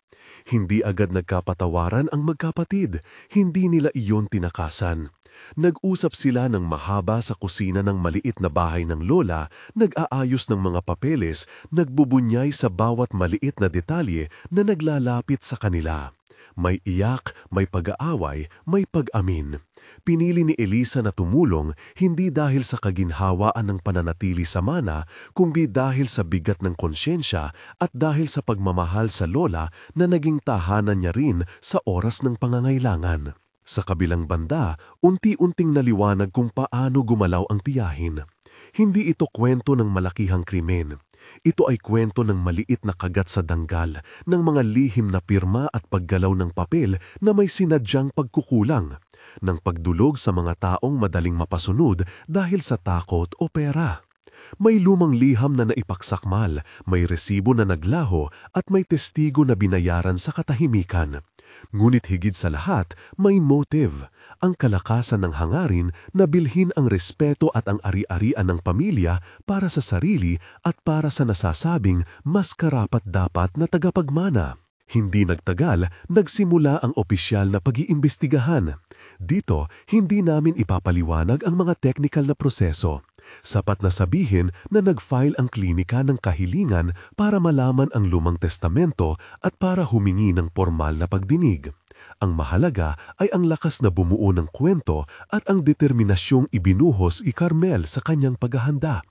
Hindi agad nagkapatawaran ang magkapatid, hindi nila iyon tinakasan. Nag-usap sila ng mahaba sa kusina ng maliit na bahay ng lola, nag-aayos ng mga papeles, nagbubunyay sa bawat maliit na detalye na naglalapit sa kanila. May iyak, may pag-aaway, may pag-amin. Pinili ni Elisa na tumulong hindi dahil sa kaginhawaan ng pananatili sa mana, kundi dahil sa bigat ng konsyensya at dahil sa pagmamahal sa lola na naging tahanan niya rin sa oras ng pangangailangan. Sa kabilang banda, unti-unting naliwanag kung paano gumalaw ang tiyahin. Hindi ito kwento ng malakihang krimen. Ito ay kwento ng maliit na kagat sa danggal, ng mga lihim na pirma at paggalaw ng papel na may sinadyang pagkukulang, ng pagdulog sa mga taong madaling mapasunod dahil sa takot o pera. May lumang liham na naipaksakmal, may resibo na naglaho at may testigo na binayaran sa katahimikan. Ngunit higit sa lahat, may motive, ang kalakasan ng hangarin na bilhin ang respeto at ang ari-arian ng pamilya para sa sarili at para sa nasasabing mas karapat-dapat na tagapagmana. Hindi nagtagal, nagsimula ang opisyal na pag-iimbestigahan. Dito, hindi namin ipapaliwanag ang mga technical na proseso. Sapat na sabihin na nag-file ang klinika ng kahilingan para malaman ang lumang testamento at para humingi ng formal na pagdinig. Ang mahalaga ay ang lakas na bumuo ng kwento at ang determinasyong ibinuhos ni Carmel sa kanyang paghahanda.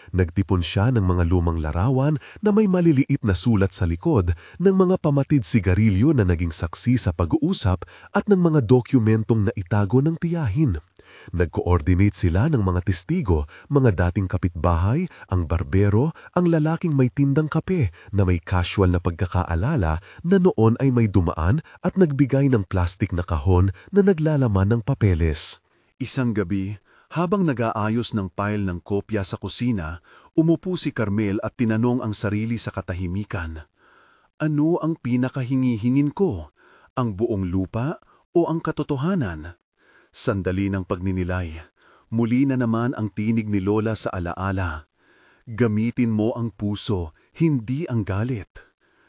Nagtipon siya ng mga lumang larawan na may maliliit na sulat sa likod, ng mga pamatid sigarilyo na naging saksi sa pag-uusap at ng mga dokumentong naitago ng tiyahin. Nag-coordinate sila ng mga testigo, mga dating kapitbahay, ang barbero, ang lalaking may tindang kape na may casual na pagkakaalala na noon ay may dumaan at nagbigay ng plastik na kahon na naglalaman ng papeles. Isang gabi, habang nag-aayos ng pile ng kopya sa kusina, umupo si Carmel at tinanong ang sarili sa katahimikan. Ano ang pinakahingihingin ko? Ang buong lupa o ang katotohanan? Sandali ng pagninilay. Muli na naman ang tinig ni Lola sa alaala. Gamitin mo ang puso, hindi ang galit.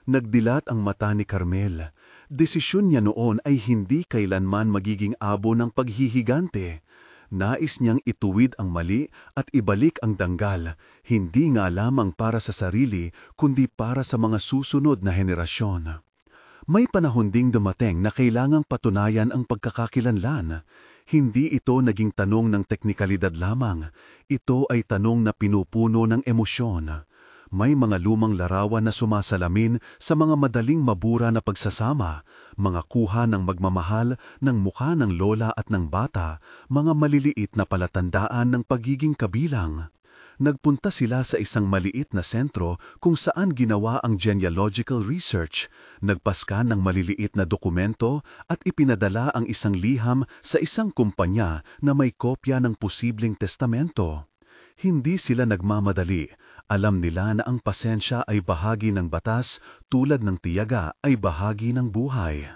Nagdilat ang mata ni Carmel. Desisyon niya noon ay hindi kailanman magiging abo ng paghihigante. Nais niyang ituwid ang mali at ibalik ang danggal, hindi nga lamang para sa sarili, kundi para sa mga susunod na henerasyon. May panahon ding dumating na kailangang patunayan ang pagkakakilanlan. Hindi ito naging tanong ng teknikalidad lamang. Ito ay tanong na pinupuno ng emosyon. May mga lumang larawan na sumasalamin sa mga madaling mabura na pagsasama, mga kuha ng magmamahal ng mukha ng lola at ng bata, mga maliliit na palatandaan ng pagiging kabilang. Nagpunta sila sa isang maliit na sentro kung saan ginawa ang genealogical research, nagpaskan ng maliliit na dokumento at ipinadala ang isang liham sa isang kumpanya na may kopya ng posibleng testamento. Hindi sila nagmamadali. Alam nila na ang pasensya ay bahagi ng batas, tulad ng tiyaga ay bahagi ng buhay.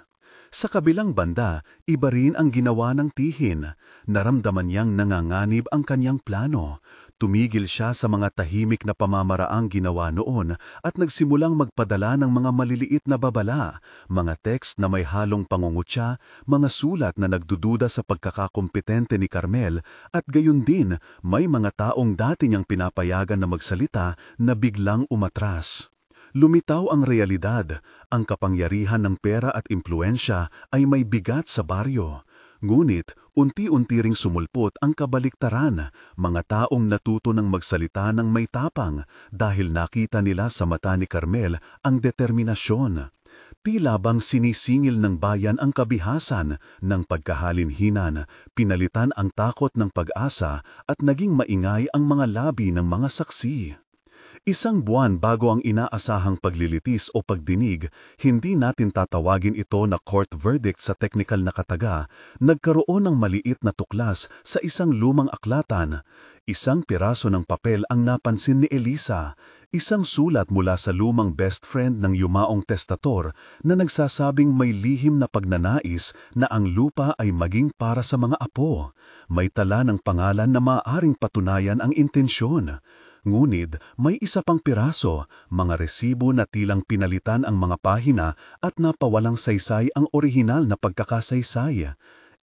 Sa kabilang banda, iba rin ang ginawa ng tihin. Naramdaman niyang nanganganib ang kanyang plano. Tumigil siya sa mga tahimik na pamamaraang ginawa noon at nagsimulang magpadala ng mga maliliit na babala, mga text na may halong pangungutya, mga sulat na nagdududa sa pagkakakompetente ni Carmel at gayon din may mga taong dati niyang pinapayagan na magsalita na biglang umatras. Lumitaw ang realidad, ang kapangyarihan ng pera at impluensya ay may bigat sa baryo. Ngunit, unti-unti ring sumulpot ang kabaliktaran, mga taong natuto ng magsalita ng may tapang dahil nakita nila sa mata ni Carmel ang determinasyon. Tila bang sinisingil ng bayan ang kabihasan ng pagkahalinhinan, pinalitan ang takot ng pag-asa at naging maingay ang mga labi ng mga saksi. Isang buwan bago ang inaasahang paglilitis o pagdinig, hindi natin tatawagin ito na court verdict sa teknikal na kataga, nagkaroon ng maliit na tuklas sa isang lumang aklatan. Isang piraso ng papel ang napansin ni Elisa, isang sulat mula sa lumang best friend ng yumaong testator na nagsasabing may lihim na pagnanais na ang lupa ay maging para sa mga apo. May tala ng pangalan na maaaring patunayan ang intensyon. Ngunit may isa pang piraso, mga resibo na tilang pinalitan ang mga pahina at napawalang saysay ang orihinal na pagkakasaysay.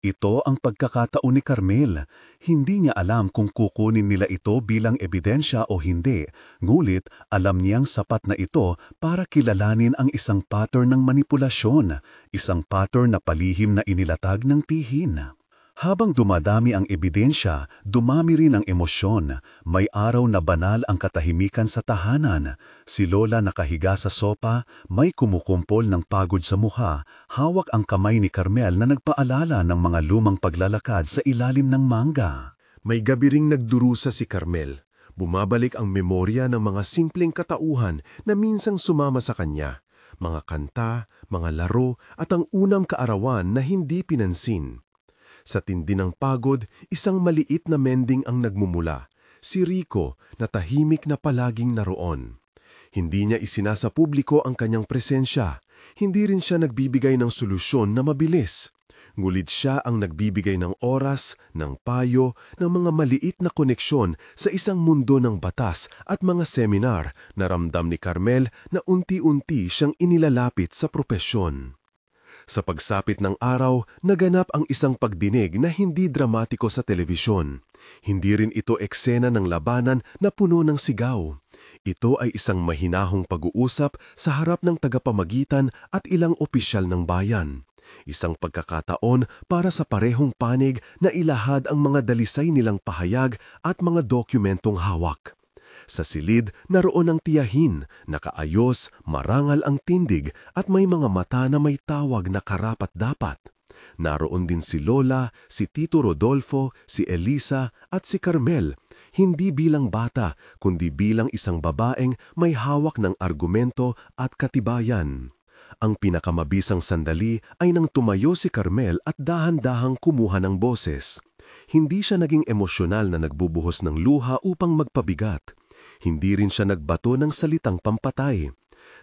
Ito ang pagkakataon ni Carmel. Hindi niya alam kung kukunin nila ito bilang ebidensya o hindi, ngulit alam niyang sapat na ito para kilalanin ang isang pattern ng manipulasyon, isang pattern na palihim na inilatag ng tihin. Habang dumadami ang ebidensya, dumami rin ang emosyon. May araw na banal ang katahimikan sa tahanan. Si Lola nakahiga sa sopa, may kumukumpol ng pagod sa mukha, hawak ang kamay ni Carmel na nagpaalala ng mga lumang paglalakad sa ilalim ng mangga. May gabi ring nagdurusa si Carmel. Bumabalik ang memorya ng mga simpleng katauhan na minsang sumama sa kanya. Mga kanta, mga laro at ang unang kaarawan na hindi pinansin. Sa tindi ng pagod, isang maliit na mending ang nagmumula, si Rico na tahimik na palaging naroon. Hindi niya isinasa publiko ang kanyang presensya, hindi rin siya nagbibigay ng solusyon na mabilis. Ngulit siya ang nagbibigay ng oras, ng payo, ng mga maliit na koneksyon sa isang mundo ng batas at mga seminar na ramdam ni Carmel na unti-unti siyang inilalapit sa propesyon. Sa pagsapit ng araw, naganap ang isang pagdinig na hindi dramatiko sa telebisyon. Hindi rin ito eksena ng labanan na puno ng sigaw. Ito ay isang mahinahong pag-uusap sa harap ng tagapamagitan at ilang opisyal ng bayan. Isang pagkakataon para sa parehong panig na ilahad ang mga dalisay nilang pahayag at mga dokumentong hawak. Sa silid, naroon ang tiyahin, nakaayos, marangal ang tindig at may mga mata na may tawag na karapat-dapat. Naroon din si Lola, si Tito Rodolfo, si Elisa at si Carmel, hindi bilang bata kundi bilang isang babaeng may hawak ng argumento at katibayan. Ang pinakamabisang sandali ay nang tumayo si Carmel at dahan-dahang kumuha ng boses. Hindi siya naging emosyonal na nagbubuhos ng luha upang magpabigat. Hindi rin siya nagbato ng salitang pampatay.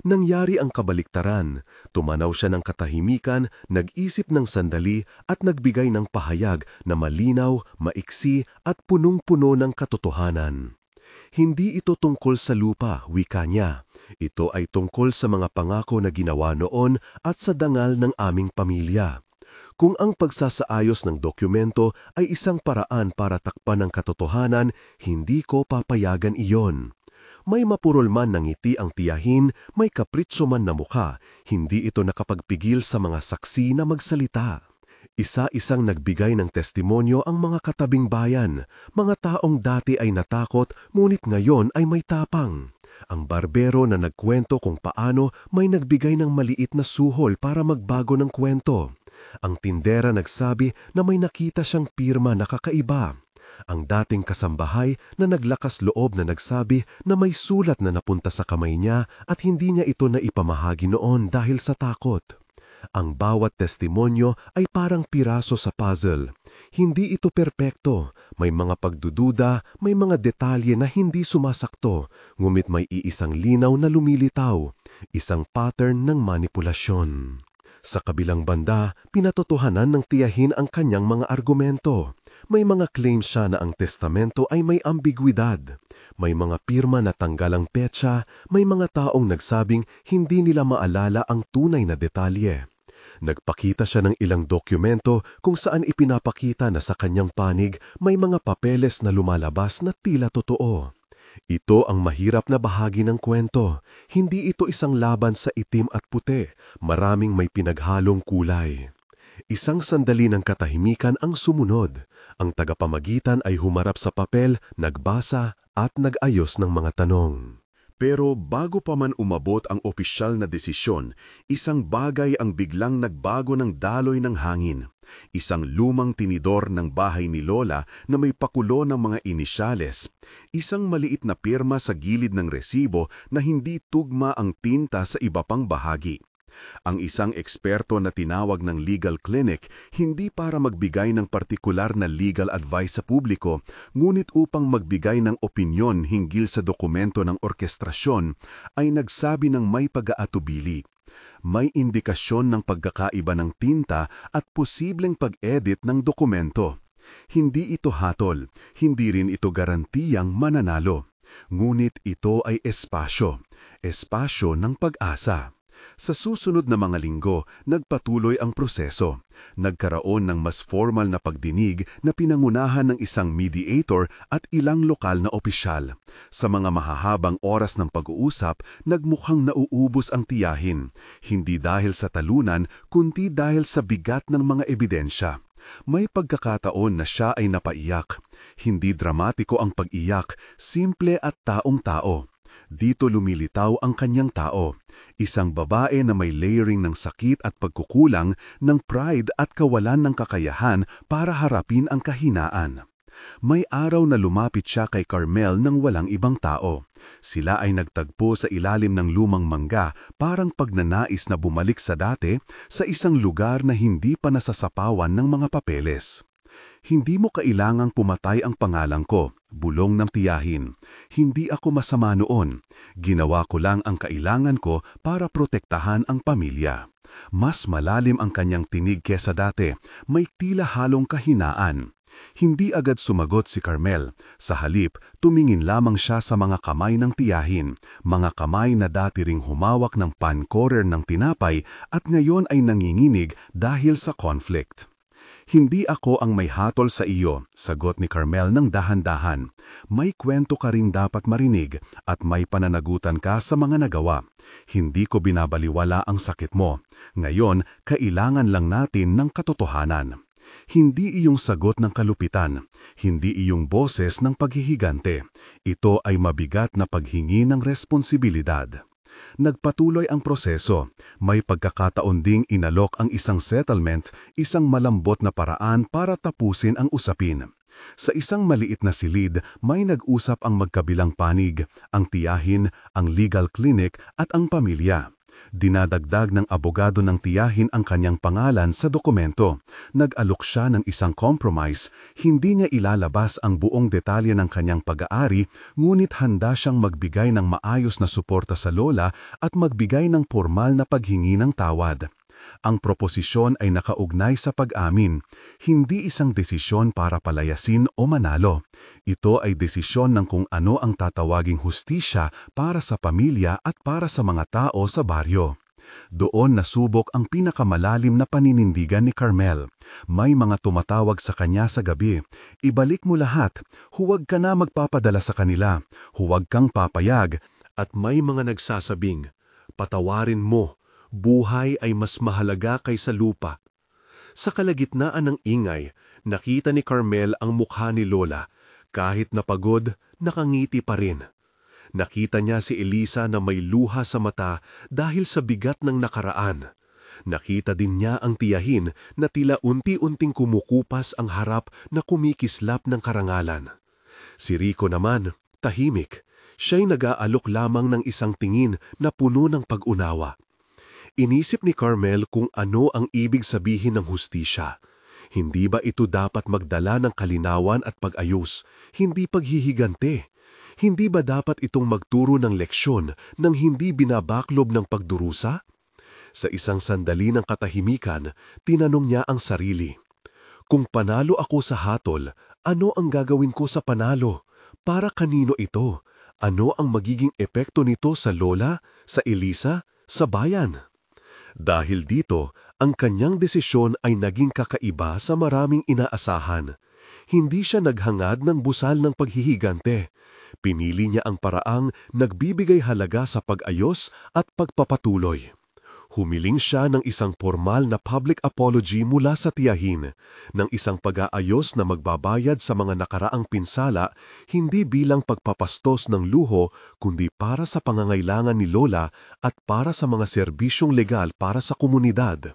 Nangyari ang kabaliktaran. Tumanaw siya ng katahimikan, nag-isip ng sandali at nagbigay ng pahayag na malinaw, maiksi at punong-puno ng katotohanan. Hindi ito tungkol sa lupa, wika niya. Ito ay tungkol sa mga pangako na ginawa noon at sa dangal ng aming pamilya. Kung ang pagsasaayos ng dokumento ay isang paraan para takpan ng katotohanan, hindi ko papayagan iyon. May mapurol man ng ngiti ang tiyahin, may kapritso man na mukha, hindi ito nakapagpigil sa mga saksi na magsalita. Isa-isang nagbigay ng testimonyo ang mga katabing bayan, mga taong dati ay natakot ngunit ngayon ay may tapang. Ang barbero na nagkwento kung paano may nagbigay ng maliit na suhol para magbago ng kwento. Ang tindera nagsabi na may nakita siyang pirma na kakaiba. Ang dating kasambahay na naglakas loob na nagsabi na may sulat na napunta sa kamay niya at hindi niya ito na ipamahagi noon dahil sa takot. Ang bawat testimonyo ay parang piraso sa puzzle. Hindi ito perpekto. May mga pagdududa, may mga detalye na hindi sumasakto, ngunit may iisang linaw na lumilitaw, isang pattern ng manipulasyon. Sa kabilang banda, pinatotohanan ng tiyahin ang kanyang mga argumento. May mga claims siya na ang testamento ay may ambigwidad. May mga pirma na tanggal ang petsa, may mga taong nagsabing hindi nila maalala ang tunay na detalye. Nagpakita siya ng ilang dokumento kung saan ipinapakita na sa kanyang panig may mga papeles na lumalabas na tila totoo. Ito ang mahirap na bahagi ng kwento. Hindi ito isang laban sa itim at puti. Maraming may pinaghalong kulay. Isang sandali ng katahimikan ang sumunod. Ang tagapamagitan ay humarap sa papel, nagbasa at nag-ayos ng mga tanong. Pero bago pa man umabot ang opisyal na desisyon, isang bagay ang biglang nagbago ng daloy ng hangin. Isang lumang tinidor ng bahay ni Lola na may pakulo ng mga inisyales. Isang maliit na pirma sa gilid ng resibo na hindi tugma ang tinta sa iba pang bahagi. Ang isang eksperto na tinawag ng legal clinic hindi para magbigay ng partikular na legal advice sa publiko, ngunit upang magbigay ng opinyon hinggil sa dokumento ng orkestrasyon, ay nagsabi ng may pag-aatubili. May indikasyon ng pagkakaiba ng tinta at posibleng pag-edit ng dokumento. Hindi ito hatol, hindi rin ito garantiyang mananalo. Ngunit ito ay espasyo ng pag-asa. Sa susunod na mga linggo, nagpatuloy ang proseso. Nagkaroon ng mas formal na pagdinig na pinangunahan ng isang mediator at ilang lokal na opisyal. Sa mga mahahabang oras ng pag-uusap, nagmukhang nauubos ang tiyahin. Hindi dahil sa talunan, kundi dahil sa bigat ng mga ebidensya. May pagkakataon na siya ay napaiyak. Hindi dramatiko ang pag-iyak, simple at taong-tao. Dito lumilitaw ang kanyang tao, isang babae na may layering ng sakit at pagkukulang, ng pride at kawalan ng kakayahan para harapin ang kahinaan. May araw na lumapit siya kay Carmel nang walang ibang tao. Sila ay nagtagpo sa ilalim ng lumang mangga, parang pagnanais na bumalik sa dati sa isang lugar na hindi pa nasasapawan ng mga papeles. Hindi mo kailangang pumatay ang pangalan ko, bulong ng tiyahin. Hindi ako masama noon. Ginawa ko lang ang kailangan ko para protektahan ang pamilya. Mas malalim ang kanyang tinig kesa dati, may tila halong kahinaan. Hindi agad sumagot si Carmel. Sa halip, tumingin lamang siya sa mga kamay ng tiyahin, mga kamay na dati ring humawak ng pan-corer ng tinapay at ngayon ay nanginginig dahil sa conflict. Hindi ako ang may hatol sa iyo, sagot ni Carmel ng dahan-dahan. May kwento ka ring dapat marinig at may pananagutan ka sa mga nagawa. Hindi ko binabaliwala ang sakit mo. Ngayon, kailangan lang natin ng katotohanan. Hindi iyong sagot ng kalupitan, hindi iyong boses ng paghihigante. Ito ay mabigat na paghingi ng responsibilidad. Nagpatuloy ang proseso. May pagkakataon ding inalok ang isang settlement, isang malambot na paraan para tapusin ang usapin. Sa isang maliit na silid, may nag-usap ang magkabilang panig, ang tiyahin, ang legal clinic at ang pamilya. Dinadagdag ng abogado ng tiyahin ang kanyang pangalan sa dokumento. Nag-alok siya ng isang compromise. Hindi niya ilalabas ang buong detalye ng kanyang pag-aari, ngunit handa siyang magbigay ng maayos na suporta sa lola at magbigay ng formal na paghingi ng tawad. Ang proposisyon ay nakaugnay sa pag-amin, hindi isang desisyon para palayasin o manalo. Ito ay desisyon ng kung ano ang tatawaging hustisya para sa pamilya at para sa mga tao sa baryo. Doon nasubok ang pinakamalalim na paninindigan ni Carmel. May mga tumatawag sa kanya sa gabi, "Ibalik mo lahat, huwag ka na magpapadala sa kanila, huwag kang papayag." At may mga nagsasabing, "Patawarin mo. Buhay ay mas mahalaga kaysa lupa." Sa kalagitnaan ng ingay, nakita ni Carmel ang mukha ni Lola. Kahit napagod, nakangiti pa rin. Nakita niya si Elisa na may luha sa mata dahil sa bigat ng nakaraan. Nakita din niya ang tiyahin na tila unti-unting kumukupas ang harap na kumikislap ng karangalan. Si Rico naman, tahimik. Siya'y nag-aalok lamang ng isang tingin na puno ng pag-unawa. Inisip ni Carmel kung ano ang ibig sabihin ng hustisya. Hindi ba ito dapat magdala ng kalinawan at pag-ayos, hindi paghihigante? Hindi ba dapat itong magturo ng leksyon nang hindi binabaklob ng pagdurusa? Sa isang sandali ng katahimikan, tinanong niya ang sarili. Kung panalo ako sa hatol, ano ang gagawin ko sa panalo? Para kanino ito? Ano ang magiging epekto nito sa Lola, sa Elisa, sa bayan? Dahil dito, ang kanyang desisyon ay naging kakaiba sa maraming inaasahan. Hindi siya naghangad ng busal ng paghihigante. Pinili niya ang paraang nagbibigay halaga sa pag-ayos at pagpapatuloy. Humiling siya ng isang formal na public apology mula sa tiyahin, ng isang pag-aayos na magbabayad sa mga nakaraang pinsala hindi bilang pagpapastos ng luho kundi para sa pangangailangan ni Lola at para sa mga serbisyong legal para sa komunidad.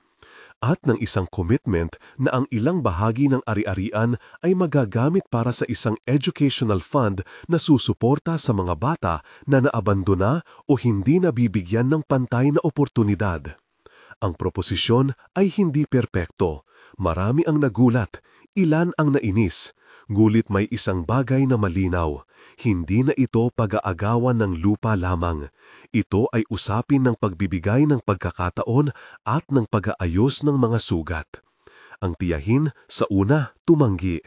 At ng isang commitment na ang ilang bahagi ng ari-arian ay magagamit para sa isang educational fund na susuporta sa mga bata na naabandona o hindi nabibigyan ng pantay na oportunidad. Ang proposisyon ay hindi perpekto. Marami ang nagulat, ilan ang nainis. Ngulit may isang bagay na malinaw. Hindi na ito pag-aagawan ng lupa lamang. Ito ay usapin ng pagbibigay ng pagkakataon at ng pag-aayos ng mga sugat. Ang tiyahin sa una tumanggi.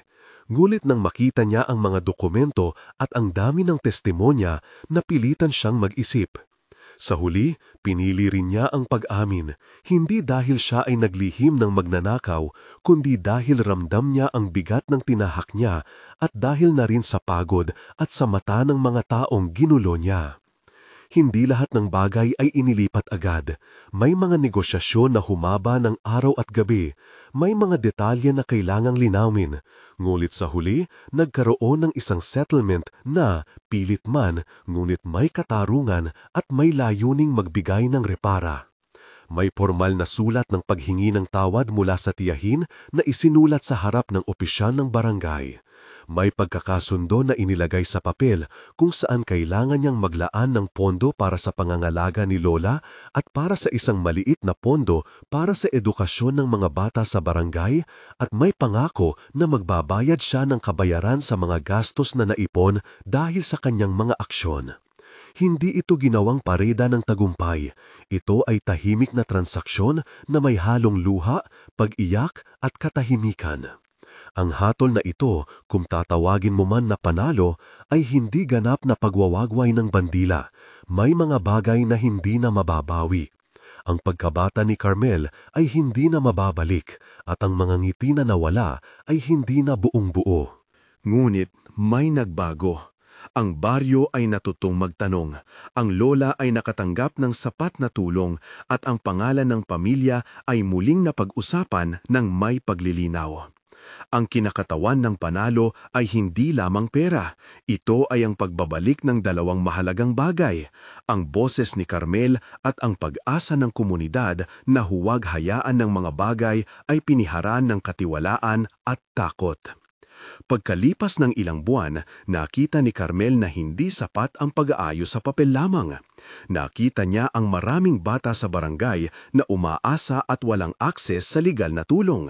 Ngulit nang makita niya ang mga dokumento at ang dami ng testimonya, napilitan siyang mag-isip. Sa huli, pinili rin niya ang pag-amin, hindi dahil siya ay naglihim ng magnanakaw, kundi dahil ramdam niya ang bigat ng tinahak niya at dahil na rin sa pagod at sa mata ng mga taong ginulo niya. Hindi lahat ng bagay ay inilipat agad. May mga negosyasyon na humaba ng araw at gabi. May mga detalye na kailangang linawin. Ngulit sa huli, nagkaroon ng isang settlement na, pilit man, ngunit may katarungan at may layuning magbigay ng repara. May formal na sulat ng paghingi ng tawad mula sa tiyahin na isinulat sa harap ng opisyal ng barangay. May pagkakasundo na inilagay sa papel kung saan kailangan niyang maglaan ng pondo para sa pangangalaga ni Lola at para sa isang maliit na pondo para sa edukasyon ng mga bata sa barangay at may pangako na magbabayad siya ng kabayaran sa mga gastos na naipon dahil sa kanyang mga aksyon. Hindi ito ginawang pareda ng tagumpay. Ito ay tahimik na transaksyon na may halong luha, pag-iyak at katahimikan. Ang hatol na ito, kung tatawagin mo man na panalo, ay hindi ganap na pagwawagway ng bandila. May mga bagay na hindi na mababawi. Ang pagkabata ni Carmel ay hindi na mababalik at ang mga ngiti na nawala ay hindi na buong buo. Ngunit may nagbago. Ang baryo ay natutong magtanong, ang lola ay nakatanggap ng sapat na tulong at ang pangalan ng pamilya ay muling napag-usapan ng may paglilinaw. Ang kinakatawan ng panalo ay hindi lamang pera. Ito ay ang pagbabalik ng dalawang mahalagang bagay, ang boses ni Carmel at ang pag-asa ng komunidad na huwag hayaan ng mga bagay ay piniharan ng katiwalaan at takot. Pagkalipas ng ilang buwan, nakita ni Carmel na hindi sapat ang pag-aayos sa papel lamang. Nakita niya ang maraming bata sa barangay na umaasa at walang akses sa legal na tulong.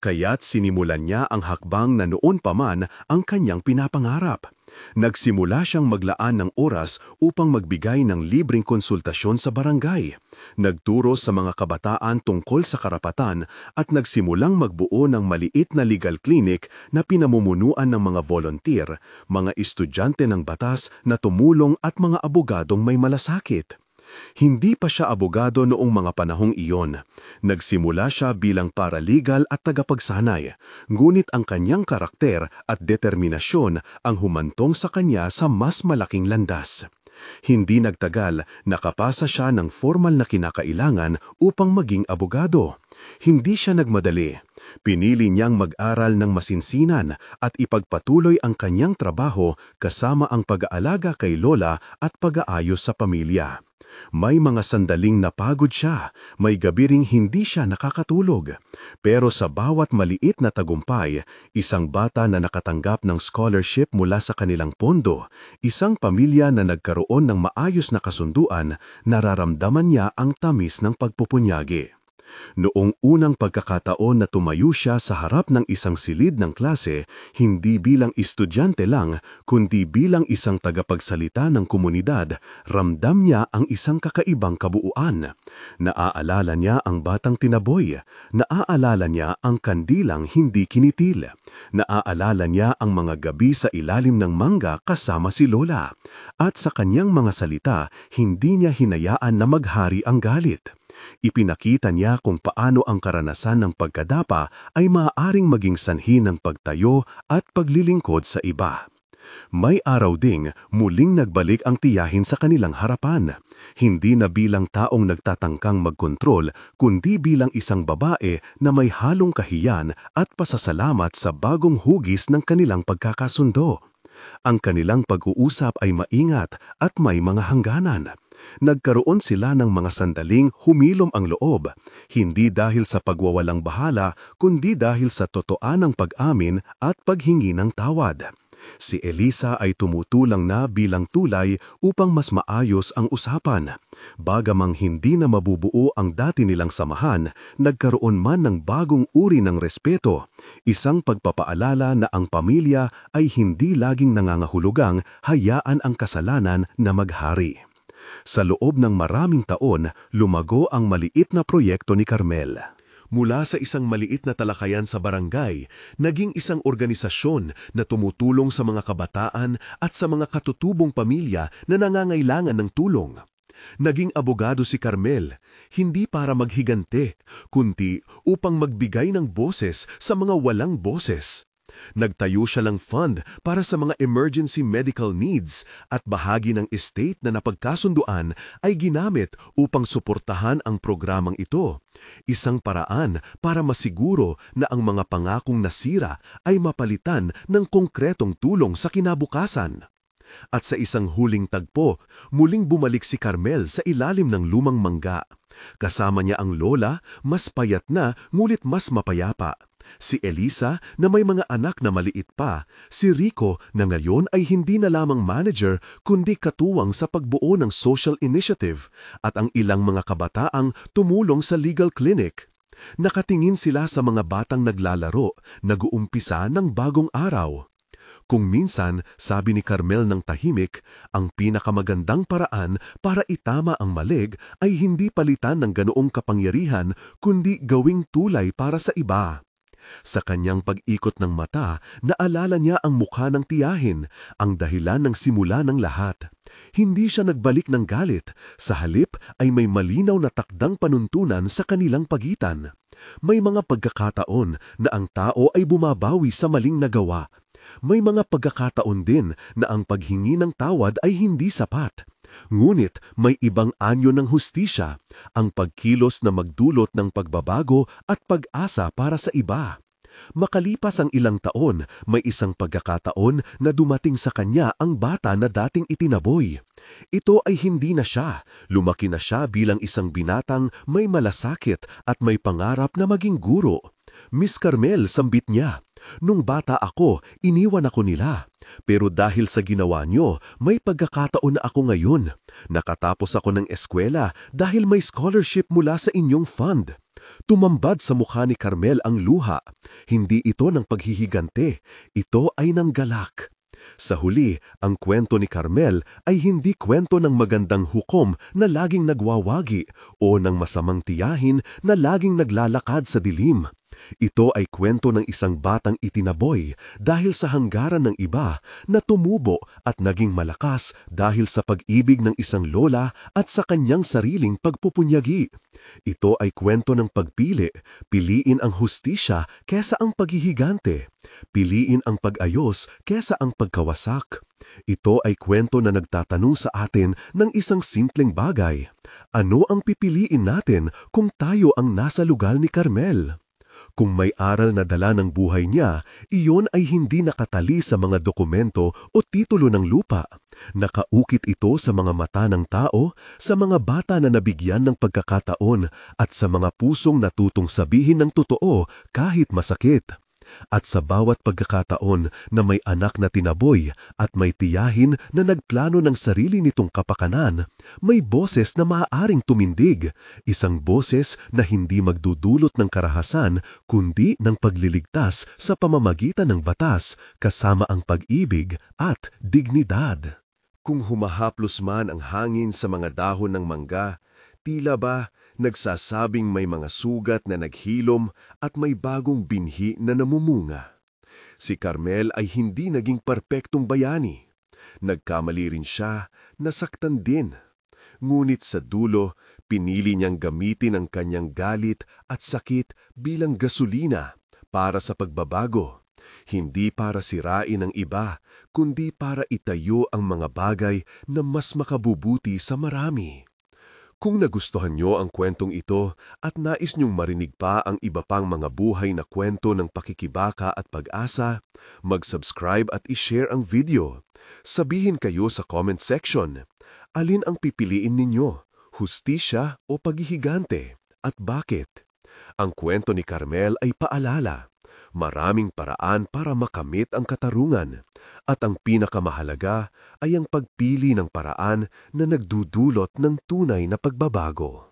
Kaya't sinimulan niya ang hakbang na noon pa man ang kanyang pinapangarap. Nagsimula siyang maglaan ng oras upang magbigay ng libreng konsultasyon sa barangay. Nagturo sa mga kabataan tungkol sa karapatan at nagsimulang magbuo ng maliit na legal clinic na pinamumunuan ng mga volunteer, mga estudyante ng batas na tumulong at mga abogadong may malasakit. Hindi pa siya abogado noong mga panahong iyon. Nagsimula siya bilang paralegal at tagapagsanay, ngunit ang kanyang karakter at determinasyon ang humantong sa kanya sa mas malaking landas. Hindi nagtagal, nakapasa siya ng formal na kinakailangan upang maging abogado. Hindi siya nagmadali. Pinili niyang mag-aral ng masinsinan at ipagpatuloy ang kanyang trabaho kasama ang pag-aalaga kay Lola at pag-aayos sa pamilya. May mga sandaling napagod siya, may gabi ring hindi siya nakakatulog. Pero sa bawat maliit na tagumpay, isang bata na nakatanggap ng scholarship mula sa kanilang pondo, isang pamilya na nagkaroon ng maayos na kasunduan, nararamdaman niya ang tamis ng pagpupunyagi. Noong unang pagkakataon na tumayo siya sa harap ng isang silid ng klase, hindi bilang estudyante lang, kundi bilang isang tagapagsalita ng komunidad, ramdam niya ang isang kakaibang kabuuan. Naaalala niya ang batang tinaboy, naaalala niya ang kandilang hindi kinitil, naaalala niya ang mga gabi sa ilalim ng mangga kasama si Lola, at sa kanyang mga salita, hindi niya hinayaan na maghari ang galit. Ipinakita niya kung paano ang karanasan ng pagkadapa ay maaaring maging sanhi ng pagtayo at paglilingkod sa iba. May araw ding muling nagbalik ang tiyahin sa kanilang harapan. Hindi na bilang taong nagtatangkang magkontrol, kundi bilang isang babae na may halong kahiyan at pasasalamat sa bagong hugis ng kanilang pagkakasundo. Ang kanilang pag-uusap ay maingat at may mga hangganan. Nagkaroon sila ng mga sandaling humilom ang loob, hindi dahil sa pagwawalang bahala, kundi dahil sa totoanang pag-amin at paghingi ng tawad. Si Elisa ay tumutulang na bilang tulay upang mas maayos ang usapan. Bagamang hindi na mabubuo ang dati nilang samahan, nagkaroon man ng bagong uri ng respeto, isang pagpapaalala na ang pamilya ay hindi laging nangangahulugang hayaan ang kasalanan na maghari. Sa loob ng maraming taon, lumago ang maliit na proyekto ni Carmel. Mula sa isang maliit na talakayan sa barangay, naging isang organisasyon na tumutulong sa mga kabataan at sa mga katutubong pamilya na nangangailangan ng tulong. Naging abogado si Carmel, hindi para maghigante, kundi upang magbigay ng boses sa mga walang boses. Nagtayo siya ng fund para sa mga emergency medical needs at bahagi ng estate na napagkasunduan ay ginamit upang suportahan ang programang ito. Isang paraan para masiguro na ang mga pangakong nasira ay mapalitan ng konkretong tulong sa kinabukasan. At sa isang huling tagpo, muling bumalik si Carmel sa ilalim ng lumang mangga. Kasama niya ang lola, mas payat na ngulit mas mapayapa. Si Elisa na may mga anak na maliit pa, si Rico na ngayon ay hindi na lamang manager kundi katuwang sa pagbuo ng social initiative, at ang ilang mga kabataang tumulong sa legal clinic. Nakatingin sila sa mga batang naglalaro, nag-uumpisa ng bagong araw. Kung minsan, sabi ni Carmel ng tahimik, ang pinakamagandang paraan para itama ang malig ay hindi palitan ng ganoong kapangyarihan kundi gawing tulay para sa iba. Sa kanyang pag-ikot ng mata, naalala niya ang mukha ng tiyahin, ang dahilan ng simula ng lahat. Hindi siya nagbalik ng galit, sa halip ay may malinaw na takdang panuntunan sa kanilang pagitan. May mga pagkakataon na ang tao ay bumabawi sa maling nagawa. May mga pagkakataon din na ang paghingi ng tawad ay hindi sapat. Ngunit may ibang anyo ng hustisya, ang pagkilos na magdulot ng pagbabago at pag-asa para sa iba. Makalipas ang ilang taon, may isang pagkakataon na dumating sa kanya ang bata na dating itinaboy. Ito ay hindi na siya, lumaki na siya bilang isang binatang may malasakit at may pangarap na maging guro. Miss Carmel, sambit niya. Nung bata ako, iniwan ako nila. Pero dahil sa ginawa nyo, may pagkakataon na ako ngayon. Nakatapos ako ng eskwela dahil may scholarship mula sa inyong fund. Tumambad sa mukha ni Carmel ang luha. Hindi ito ng paghihigante, ito ay ng galak. Sa huli, ang kwento ni Carmel ay hindi kwento ng magandang hukom na laging nagwawagi o ng masamang tiyahin na laging naglalakad sa dilim. Ito ay kwento ng isang batang itinaboy dahil sa hanggaran ng iba na tumubo at naging malakas dahil sa pag-ibig ng isang lola at sa kanyang sariling pagpupunyagi. Ito ay kwento ng pagpili, piliin ang hustisya kesa ang paghihigante, piliin ang pag-ayos kesa ang pagkawasak. Ito ay kwento na nagtatanong sa atin ng isang simpleng bagay. Ano ang pipiliin natin kung tayo ang nasa lugar ni Carmel? Kung may aral na dala ng buhay niya, iyon ay hindi nakatali sa mga dokumento o titulo ng lupa. Nakaukit ito sa mga mata ng tao, sa mga bata na nabigyan ng pagkakataon at sa mga pusong natutong sabihin ng totoo kahit masakit. At sa bawat pagkakataon na may anak na tinaboy at may tiyahin na nagplano ng sarili nitong kapakanan, may boses na maaaring tumindig, isang boses na hindi magdudulot ng karahasan kundi ng pagliligtas sa pamamagitan ng batas kasama ang pag-ibig at dignidad. Kung humahaplos man ang hangin sa mga dahon ng mangga, tila ba nagsasabing may mga sugat na naghilom at may bagong binhi na namumunga. Si Carmel ay hindi naging perpektong bayani. Nagkamali rin siya, nasaktan din. Ngunit sa dulo, pinili niyang gamitin ang kanyang galit at sakit bilang gasolina para sa pagbabago. Hindi para sirain ang iba, kundi para itayo ang mga bagay na mas makabubuti sa marami. Kung nagustuhan nyo ang kwentong ito at nais nyong marinig pa ang iba pang mga buhay na kwento ng pakikibaka at pag-asa, mag-subscribe at i-share ang video. Sabihin kayo sa comment section, alin ang pipiliin ninyo, hustisya o paghihigante, at bakit? Ang kwento ni Carmel ay paalala. Maraming paraan para makamit ang katarungan, at ang pinakamahalaga ay ang pagpili ng paraan na nagdudulot ng tunay na pagbabago.